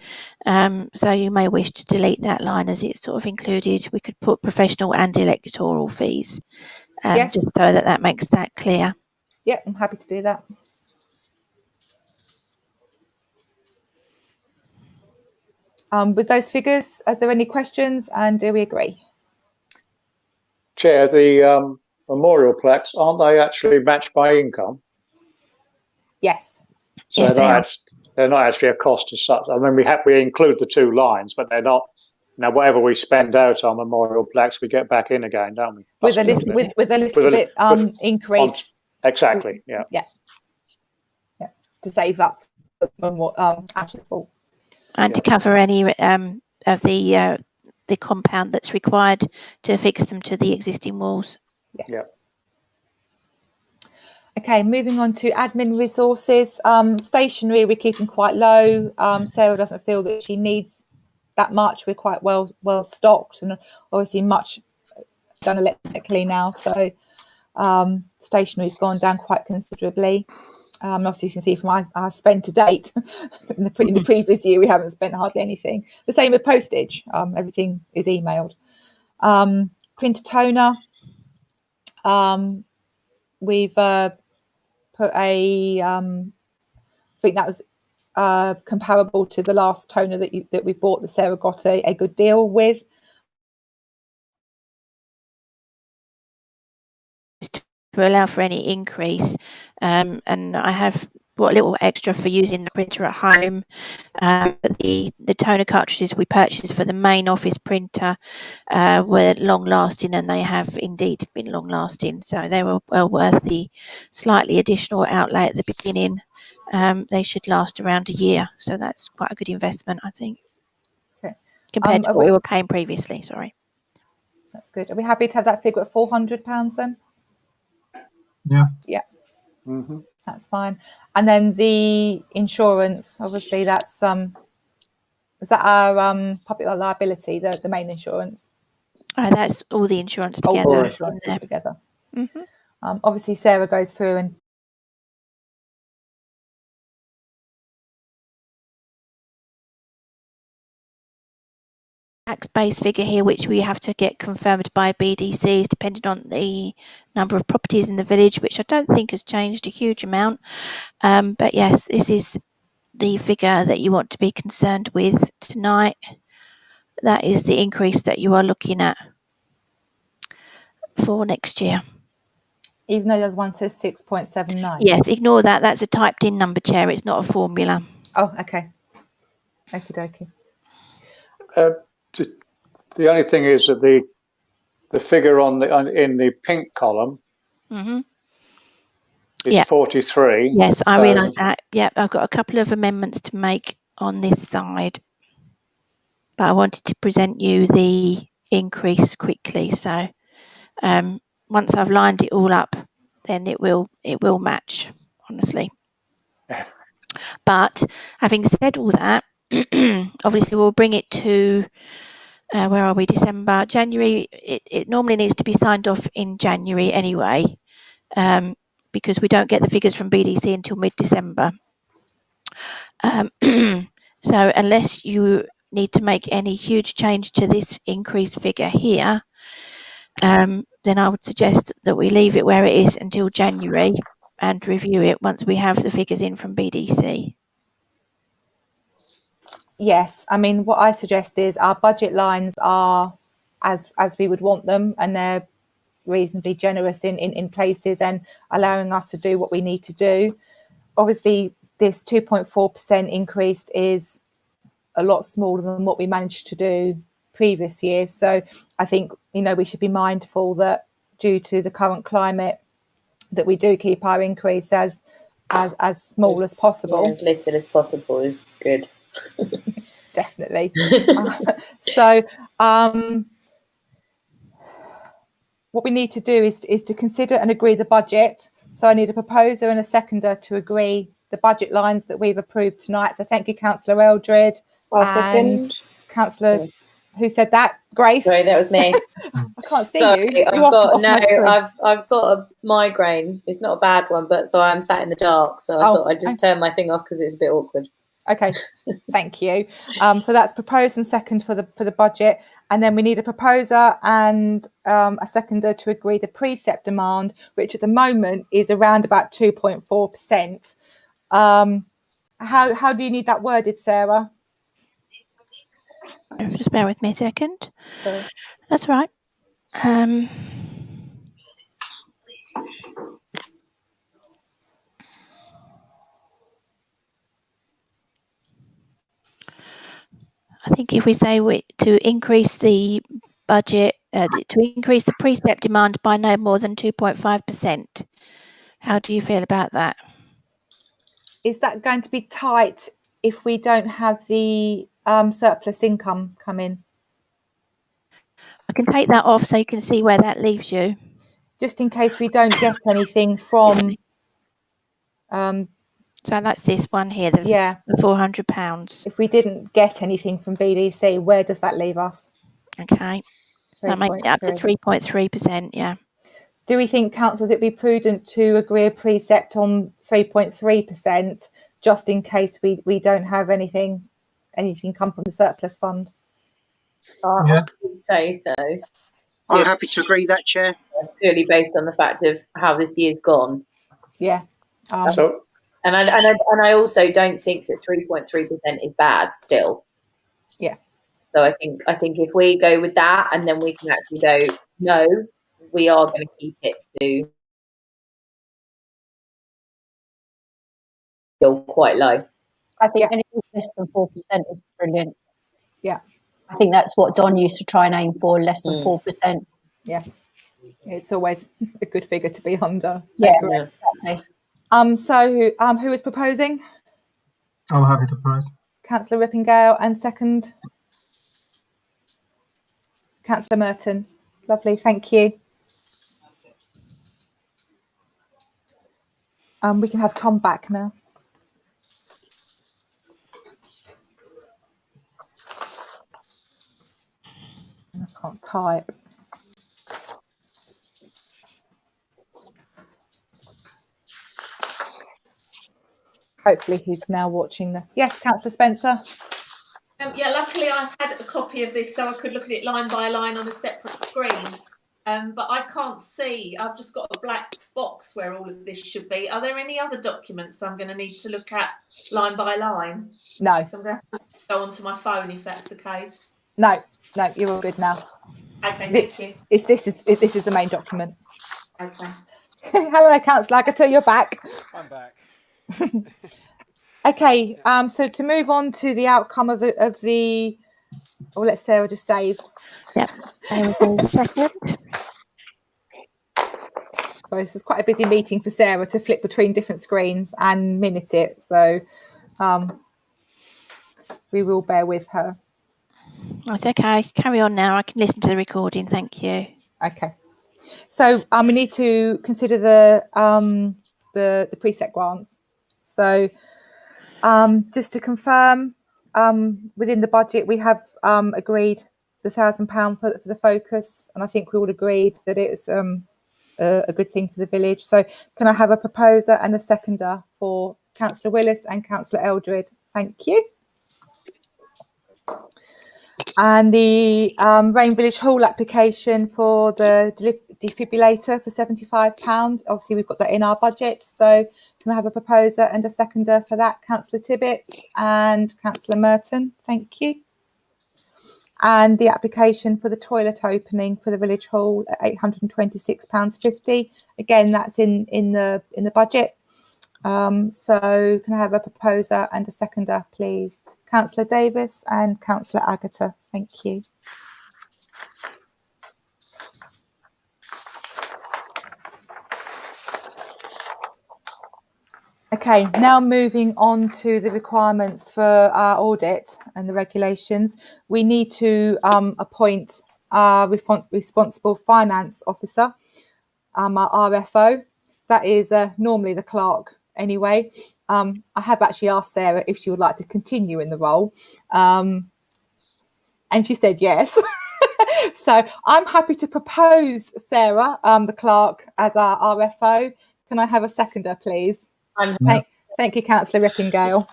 So you may wish to delete that line as it's sort of included. We could put professional and electoral fees, yes, just so that makes that clear. Yeah, I'm happy to do that. With those figures, are there any questions and do we agree? Chair, the memorial plaques, aren't they actually matched by income? Yes. So yes, they're not actually a cost as such. I mean, we include the two lines, but they're not. Now, whatever we spend out on memorial plaques, we get back in again, don't we? With a little bit increase. Exactly. Yeah. To save up for actual. And to cover any of the compound that's required to fix them to the existing walls. Yes. Yeah. Okay, moving on to admin resources. Stationery we're keeping quite low. Sarah doesn't feel that she needs that much. We're quite well stocked and obviously much done electronically now. So stationery's gone down quite considerably. Obviously, you can see from our spend to date in the previous year, we haven't spent hardly anything. The same with postage. Everything is emailed. Printer toner. We've put a, I think that was comparable to the last toner that we bought, that Sarah got a good deal with. To allow for any increase, and I have bought a little extra for using the printer at home. But the toner cartridges we purchased for the main office printer were long lasting, and they have indeed been long lasting, so they were well worth the slightly additional outlay at the beginning. They should last around a year, so that's quite a good investment, I think. Okay. Compared to what we were paying previously. Sorry. That's good. Are we happy to have that figure at £400 then? Yeah. Mm-hmm. That's fine. And then the insurance, obviously, that's is that our public liability, the main insurance? That's all the insurance together. All insurances together. Mm-hmm. Obviously, Sarah goes through and tax base figure here, which we have to get confirmed by BDCs, depending on the number of properties in the village, which I don't think has changed a huge amount. But yes, this is the figure that you want to be concerned with tonight. That is the increase that you are looking at for next year. Even though the other one says 6.79. Yes, ignore that. That's a typed in number, Chair. It's not a formula. Oh, okay. Okie dokie. The only thing is that the figure in the pink column is 43. Yes, I realise that. Yep, I've got a couple of amendments to make on this side, but I wanted to present you the increase quickly. So once I've lined it all up, then it will match, honestly. But having said all that, obviously we'll bring it to where are we? December, January. It normally needs to be signed off in January anyway, because we don't get the figures from BDC until mid-December. So unless you need to make any huge change to this increase figure here, then I would suggest that we leave it where it is until January and review it once we have the figures in from BDC. Yes, I mean, what I suggest is our budget lines are as we would want them, and they're reasonably generous in places and allowing us to do what we need to do. Obviously, this 2.4% increase is a lot smaller than what we managed to do previous years. So I think, we should be mindful that due to the current climate, that we do keep our increase as small as possible. Yeah, as little as possible is good. Definitely. So what we need to do is to consider and agree the budget. So I need a proposer and a seconder to agree the budget lines that we've approved tonight. So thank you, Councillor Eldred. I'll and second. Councillor, who said that? Grace. Sorry, that was me. I can't see Sorry, you. I've got a migraine. It's not a bad one, but so I'm sat in the dark. So I thought I'd just turn my thing off because it's a bit awkward. Okay, thank you. So that's proposed and second for the budget, and then we need a proposer and a seconder to agree the Precept demand, which at the moment is around about 2.4%. How do you need that worded, Sarah? Just bear with me a second. Sorry. That's right. I think if we say to increase the budget, to increase the Precept demand by no more than 2.5%. How do you feel about that? Is that going to be tight if we don't have the surplus income come in? I can take that off so you can see where that leaves you. Just in case we don't get anything from... so that's this one here, the £400. If we didn't get anything from BDC, where does that leave us? Okay. That makes it up to 3.3%, yeah. Do we think, councillors, it'd be prudent to agree a Precept on 3.3% just in case we don't have anything come from the surplus fund? I would say so. I'm happy to agree that, Chair. Purely based on the fact of how this year's gone. Yeah. And I also don't think that 3.3% is bad still. Yeah. So I think if we go with that, and then we can actually go, no, we are going to keep it to still quite low. I think anything less than 4% is brilliant. Yeah. I think that's what Don used to try and aim for, less than 4%. Yeah. It's always a good figure to be under. Yeah, exactly. So who is proposing? I'm happy to propose. Councillor Rippingale, and second? Councillor Merton. Lovely, thank you. We can have Tom back now. I can't type. Hopefully he's now watching the... Yes, Councillor Spencer. Yeah, luckily I had a copy of this so I could look at it line by line on a separate screen. But I can't see. I've just got a black box where all of this should be. Are there any other documents I'm going to need to look at line by line? No. So I'm going to have to go onto my phone if that's the case. No, you're all good now. Okay, thank you. This is the main document. Okay. Hello, Councillor Agatha, you're back. I'm back. Okay, so to move on to the outcome of the oh, let Sarah just save. Yep. There we go. Second. Sorry, this is quite a busy meeting for Sarah to flip between different screens and minute it. So we will bear with her. That's okay. Carry on now. I can listen to the recording. Thank you. Okay. So we need to consider the Precept grants. So just to confirm, within the budget we have agreed the £1,000 for the focus, and I think we all agreed that it's a good thing for the village. So can I have a proposer and a seconder for Councillor Willis and Councillor Eldred? Thank you. And the Rayne Village Hall application for the defibrillator for £75. Obviously, we've got that in our budget. So can I have a proposer and a seconder for that? Councillor Tibbetts and Councillor Merton. Thank you. And the application for the toilet opening for the Village Hall at £826.50. Again, that's in the budget. So can I have a proposer and a seconder, please? Councillor Davis and Councillor Agatha. Thank you. Okay, now moving on to the requirements for our audit and the regulations. We need to appoint our responsible finance officer, our RFO. That is normally the clerk anyway. I have actually asked Sarah if she would like to continue in the role. And she said yes. So I'm happy to propose Sarah, the clerk, as our RFO. Can I have a seconder, please? Thank you, Councillor Rippingale.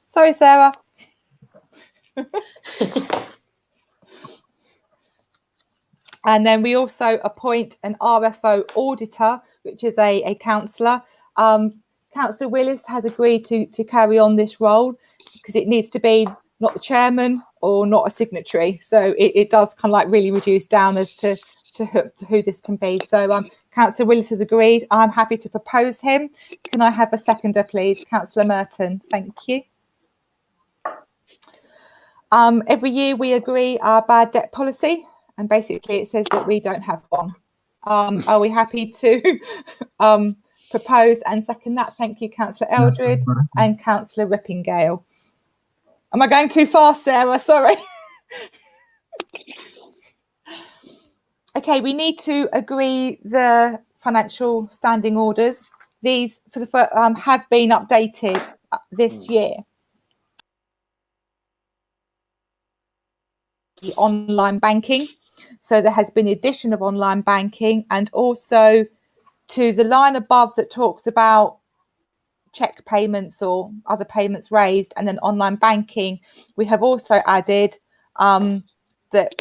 Sorry, Sarah. And then we also appoint an RFO auditor, which is a councillor. Councillor Willis has agreed to carry on this role because it needs to be not the chairman or not a signatory. So it does kind of like really reduce down as to who this can be. So Councillor Willis has agreed. I'm happy to propose him. Can I have a seconder, please? Councillor Merton. Thank you. Every year we agree our bad debt policy, and basically it says that we don't have one. Are we happy to propose and second that? Thank you, Councillor Eldred and Councillor Rippingale. Am I going too fast, Sarah? Sorry. Okay, we need to agree the financial standing orders. These for the have been updated this year. The online banking. So there has been the addition of online banking, and also to the line above that talks about cheque payments or other payments raised, and then online banking, we have also added that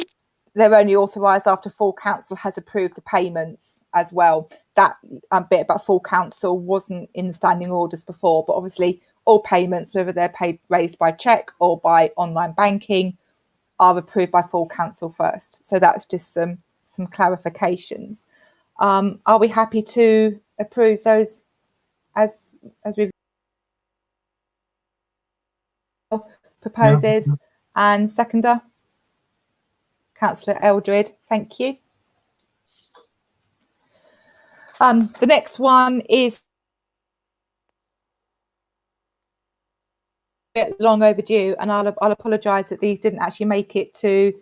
they're only authorised after full council has approved the payments as well. That bit about full council wasn't in the standing orders before, but obviously all payments, whether they're raised by cheque or by online banking, are approved by full council first. So that's just some clarifications. Are we happy to approve those as we've proposes? Yeah. And seconder? Councillor Eldred, thank you. The next one is long overdue, and I'll apologise that these didn't actually make it to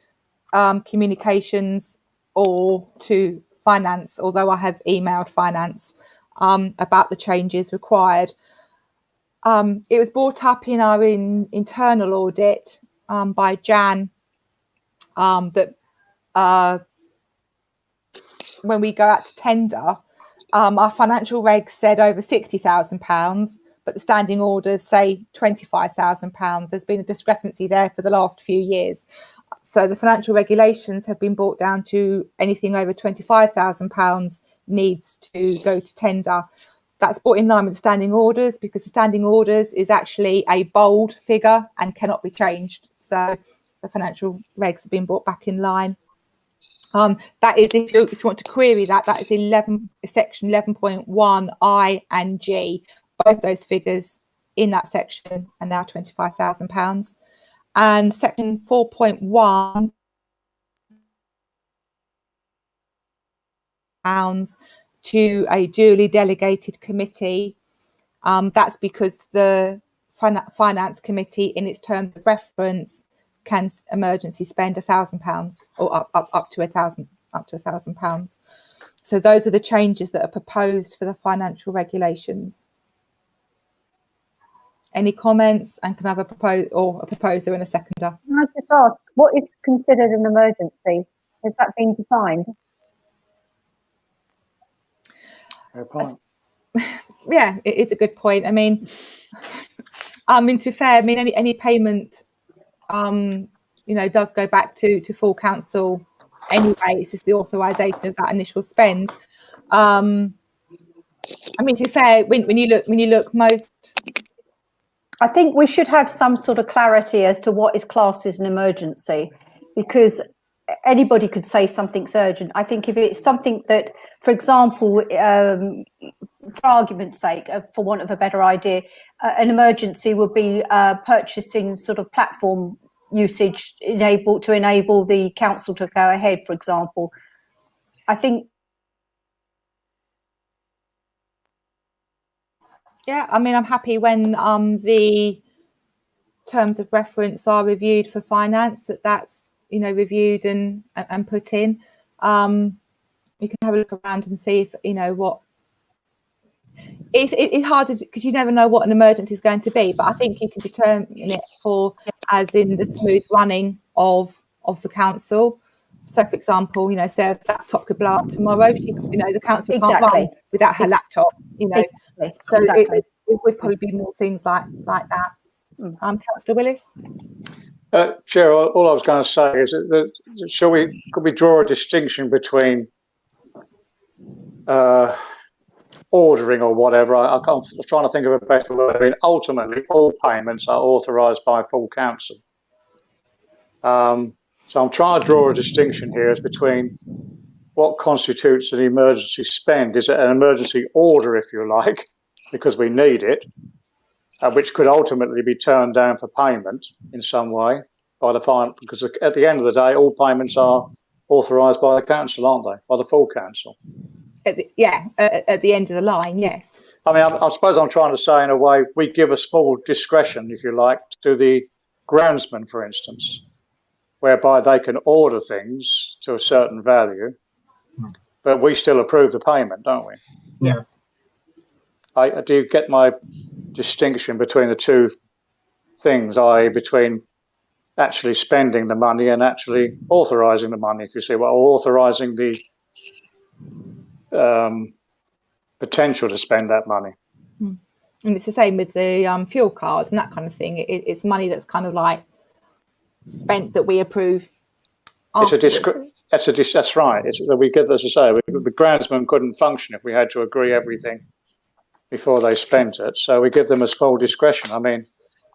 communications or to finance, although I have emailed finance about the changes required. It was brought up in our internal audit by Jan that when we go out to tender, our financial regs said over £60,000, but the standing orders say £25,000. There's been a discrepancy there for the last few years. So the financial regulations have been brought down to anything over £25,000 needs to go to tender. That's brought in line with the standing orders, because the standing orders is actually a bold figure and cannot be changed. So the financial regs have been brought back in line. That is, if you want to query that, that is section 11.1 I and G. Both those figures in that section are now £25,000. And section 4.1 to a duly delegated committee. That's because the finance committee, in its terms of reference, can emergency spend £1,000 or up to £1,000. So those are the changes that are proposed for the financial regulations. Any comments? And can I have a proposer and a seconder? Can I just ask, what is considered an emergency? Has that been defined? Yeah, it is a good point. I mean, to be fair, I mean, any payment, does go back to full council anyway. It's just the authorisation of that initial spend. I mean, to be fair, when you look most. I think we should have some sort of clarity as to what is classed as an emergency, because anybody could say something's urgent. I think if it's something that, for example, for argument's sake, for want of a better idea, an emergency would be purchasing sort of platform usage to enable the council to go ahead, for example. I think. Yeah, I mean, I'm happy when the terms of reference are reviewed for finance, that's reviewed and put in. We can have a look around and see if what it's hard because you never know what an emergency is going to be, but I think you can determine it as in the smooth running of the council. So, for example, Sarah's laptop could blow up tomorrow. The council can't run without her laptop. So it would probably be more things like that. Councillor Willis. Chair, all I was going to say is that could we draw a distinction between ordering or whatever? I'm trying to think of a better word. I mean, ultimately, all payments are authorised by full council. So I'm trying to draw a distinction here as between what constitutes an emergency spend. Is it an emergency order, if you like, because we need it, which could ultimately be turned down for payment in some way by the final, because at the end of the day, all payments are authorised by the council, aren't they? By the full council. At the end of the line, yes. I mean, I suppose I'm trying to say, in a way, we give a small discretion, if you like, to the groundsman, for instance, whereby they can order things to a certain value, but we still approve the payment, don't we? Yes. Do you get my distinction between the two things, i.e. between actually spending the money and actually authorising the money, if you see, authorising the potential to spend that money. And it's the same with the fuel card and that kind of thing. It's money that's kind of like spent that we approve. That's right. We get, as I say, the groundsman couldn't function if we had to agree everything before they spent it. So we give them a small discretion. I mean,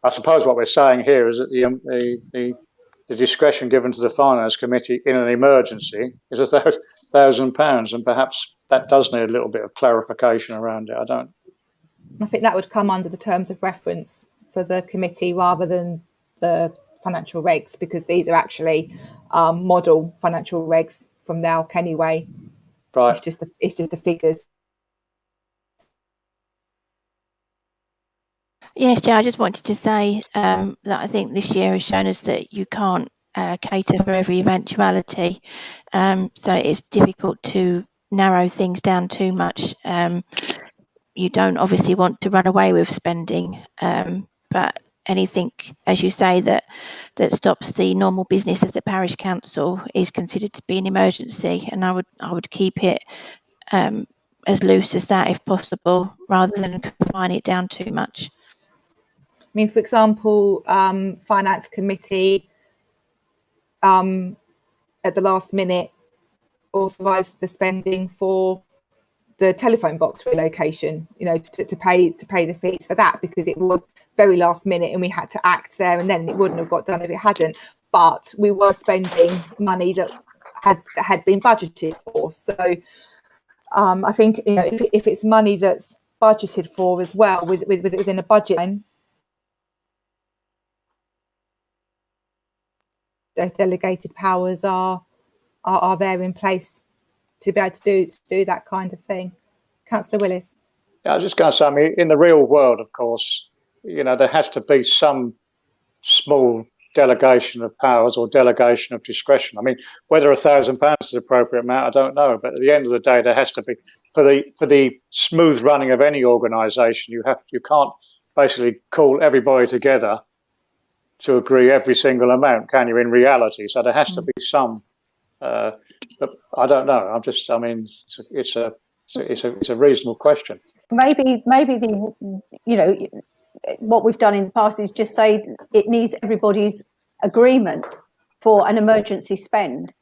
I suppose what we're saying here is that the discretion given to the finance committee in an emergency is £1,000, and perhaps that does need a little bit of clarification around it. I think that would come under the terms of reference for the committee rather than the financial regs, because these are actually model financial regs from NELC anyway. Right. It's just the figures. Yes, Joe, I just wanted to say that I think this year has shown us that you can't cater for every eventuality. So it's difficult to narrow things down too much. You don't obviously want to run away with spending, but anything, as you say, that stops the normal business of the parish council is considered to be an emergency, and I would keep it as loose as that if possible, rather than confine it down too much. I mean, for example, finance committee at the last minute authorised the spending for the telephone box relocation, to pay the fees for that, because it was very last minute and we had to act there and then. It wouldn't have got done if it hadn't. But we were spending money that had been budgeted for. So I think, you know, if it's money that's budgeted for as well within a budget line, those delegated powers are there in place to be able to do that kind of thing. Councillor Willis. Yeah, I was just going to say, I mean, in the real world, of course, you know, there has to be some small delegation of powers or delegation of discretion. I mean, whether £1,000 is the appropriate amount, I don't know. But at the end of the day, there has to be, for the smooth running of any organisation, you can't basically call everybody together to agree every single amount, can you? In reality, so there has to be some. But I don't know. I mean, it's a reasonable question. Maybe the, you know, what we've done in the past is just say it needs everybody's agreement for an emergency spend.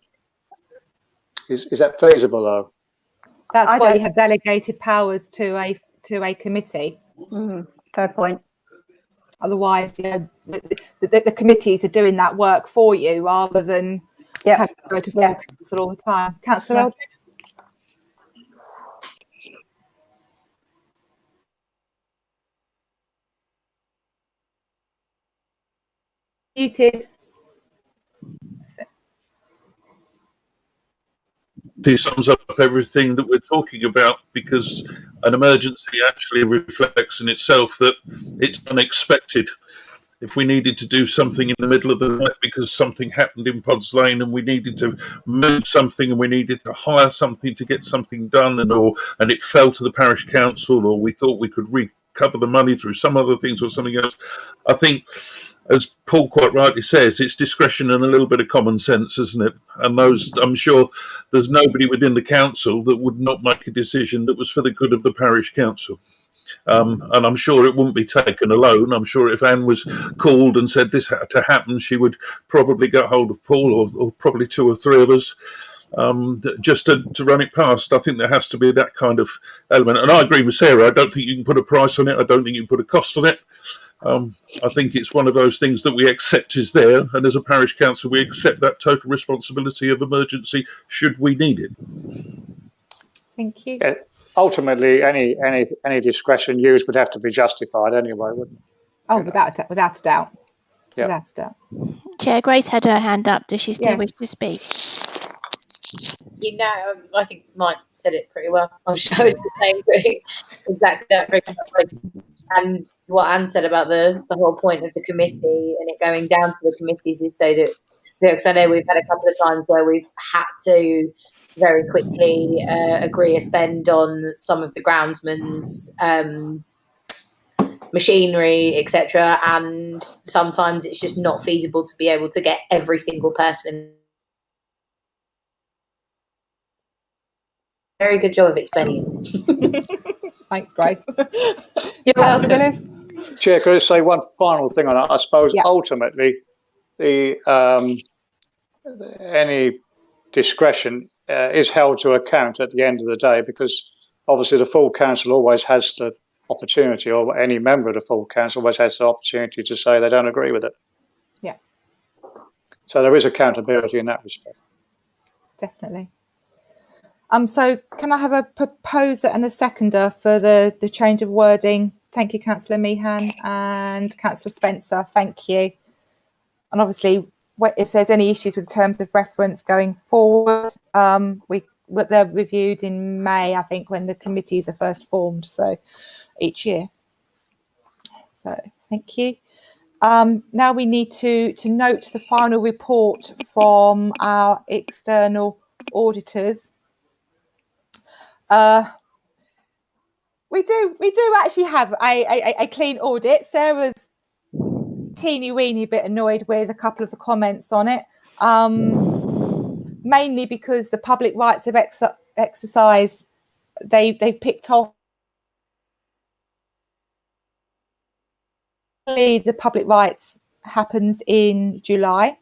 Is that feasible though? That's why you have delegated powers to a committee. Fair point. Otherwise, you know, the committees are doing that work for you rather than have to go to full council all the time. Councillor Eldred? Muted. He sums up everything that we're talking about, because an emergency actually reflects in itself that it's unexpected. If we needed to do something in the middle of the night because something happened in Pods Lane and we needed to move something and we needed to hire something to get something done, and it fell to the parish council, or we thought we could recover the money through some other things or something else, I think, as Paul quite rightly says, it's discretion and a little bit of common sense, isn't it? And I'm sure there's nobody within the council that would not make a decision that was for the good of the parish council. And I'm sure it wouldn't be taken alone. I'm sure if Anne was called and said this had to happen, she would probably get hold of Paul or probably two or three of us, just to run it past. I think there has to be that kind of element. And I agree with Sarah. I don't think you can put a price on it. I don't think you can put a cost on it. I think it's one of those things that we accept is there, and as a parish council, we accept that total responsibility of emergency should we need it. Thank you. Yeah, ultimately, any discretion used would have to be justified anyway, wouldn't it? Oh, without a doubt. Yeah. Without a doubt. Chair, Grace had her hand up. Does she still wish to speak? You know, I think Mike said it pretty well. I'm sure it's the same thing. Exactly that. And what Anne said about the whole point of the committee and it going down to the committees is so that, because I know we've had a couple of times where we've had to very quickly agree a spend on some of the groundsman's machinery, etc. And sometimes it's just not feasible to be able to get every single person. Very good job of explaining it. Thanks, Grace. You're welcome. Willis? Chair, could I say one final thing on that? I suppose ultimately, any discretion is held to account at the end of the day, because obviously the full council always has the opportunity, or any member of the full council always has the opportunity to say they don't agree with it. Yeah. So there is accountability in that respect. Definitely. So can I have a proposer and a seconder for the change of wording? Thank you, Councillor Meehan, and Councillor Spencer. Thank you. And obviously, if there's any issues with terms of reference going forward, they're reviewed in May, I think, when the committees are first formed. So each year. So thank you. Now we need to note the final report from our external auditors. We do actually have a clean audit. Sarah's teeny-weeny bit annoyed with a couple of the comments on it, mainly because the public rights of exercise they've picked off. The public rights happens in July,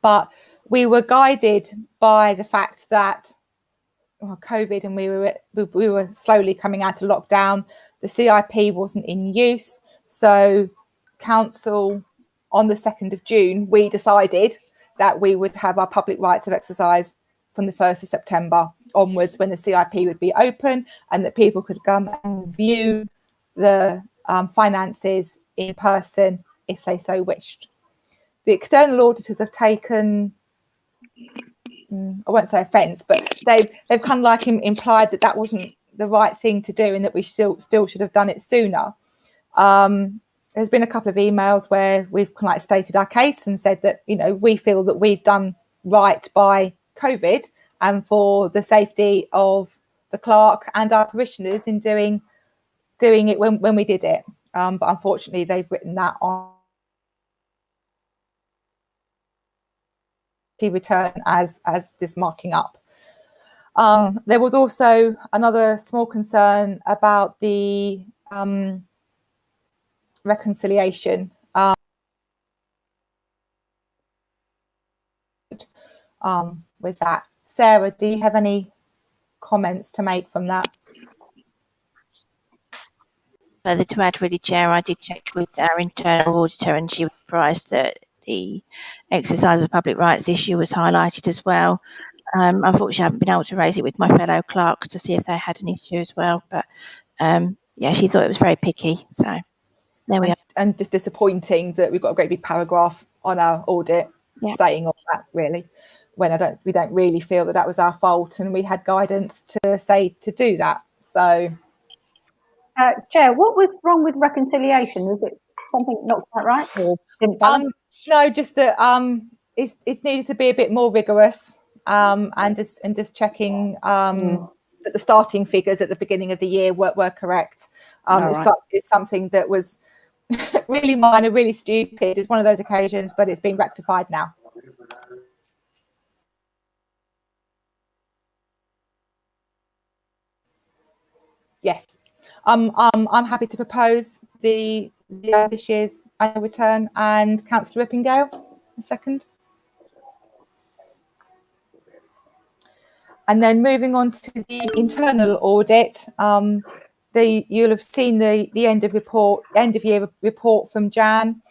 but we were guided by the fact that COVID, and we were slowly coming out of lockdown. The CIP wasn't in use, so council on the 2nd of June we decided that we would have our public rights of exercise from the 1st of September onwards, when the CIP would be open, and that people could come and view the finances in person if they so wished. The external auditors have taken, I won't say offence, but they've kind of like implied that wasn't the right thing to do, and that we still should have done it sooner. There's been a couple of emails where we've kind of like stated our case and said that, you know, we feel that we've done right by COVID and for the safety of the clerk and our parishioners in doing it when we did it. But unfortunately, they've written that on the return as this marking up. There was also another small concern about the reconciliation with that. Sarah, do you have any comments to make from that? Further to add, really, Chair, I did check with our internal auditor, and she was surprised that the exercise of public rights issue was highlighted as well. Unfortunately, I haven't been able to raise it with my fellow clerks to see if they had an issue as well. But yeah, she thought it was very picky. So there we are. And just disappointing that we've got a great big paragraph on our audit saying all that, really, when we don't really feel that was our fault, and we had guidance to say to do that. So, Chair, what was wrong with reconciliation? Was it something not quite right, or didn't balance? No, just that it's needed to be a bit more rigorous, and just checking that the starting figures at the beginning of the year were correct. It's something that was really minor, really stupid. It's one of those occasions, but it's been rectified now. Yes, I'm happy to propose this year's annual return, and Councillor Rippingale, a second. And then moving on to the internal audit, you'll have seen the end of year report from Jan.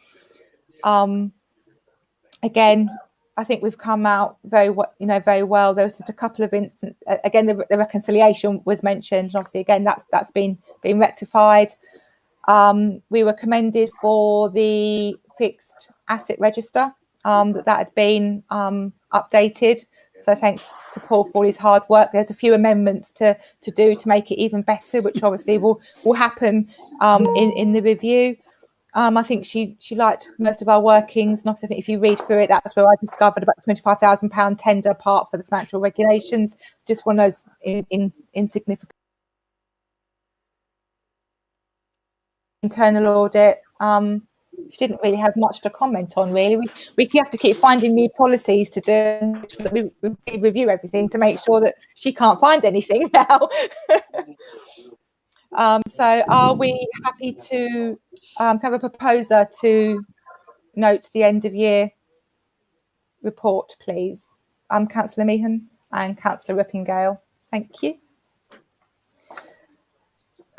Again, I think we've come out very well. There was just a couple of instances. Again, the reconciliation was mentioned, and obviously, again, that's been rectified. We were commended for the fixed asset register, that had been updated. So thanks to Paul for all his hard work. There's a few amendments to do to make it even better, which obviously will happen in the review. I think she liked most of our workings, and obviously I think if you read through it, that's where I discovered about the £25,000 tender part for the financial regulations. Just one of those insignificant internal audit. She didn't really have much to comment on, really. We have to keep finding new policies to do, so that we review everything to make sure that she can't find anything now. So are we happy to have a proposer to note the end of year report, please? Councillor Meehan and Councillor Rippingale. Thank you.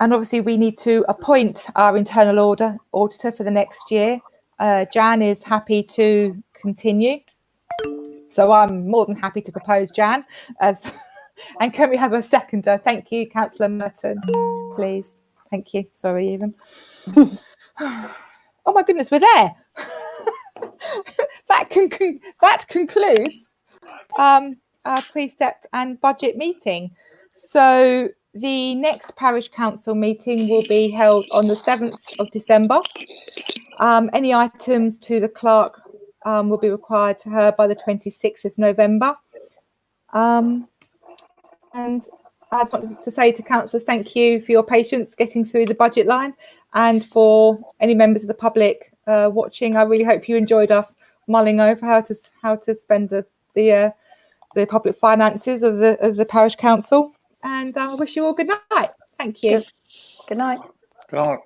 And obviously we need to appoint our internal auditor for the next year. Jan is happy to continue. So I'm more than happy to propose Jan. And can we have a seconder? Thank you, Councillor Merton, please. Thank you. Sorry, even. Oh my goodness, we're there. That concludes our Precept and budget meeting. So the next Parish Council meeting will be held on the 7th of December. Any items to the clerk will be required to her by the 26th of November. And I just wanted to say to councillors, thank you for your patience getting through the budget line, and for any members of the public watching. I really hope you enjoyed us mulling over how to spend the public finances of the parish council. And I wish you all good night. Thank you. Good night. Good night.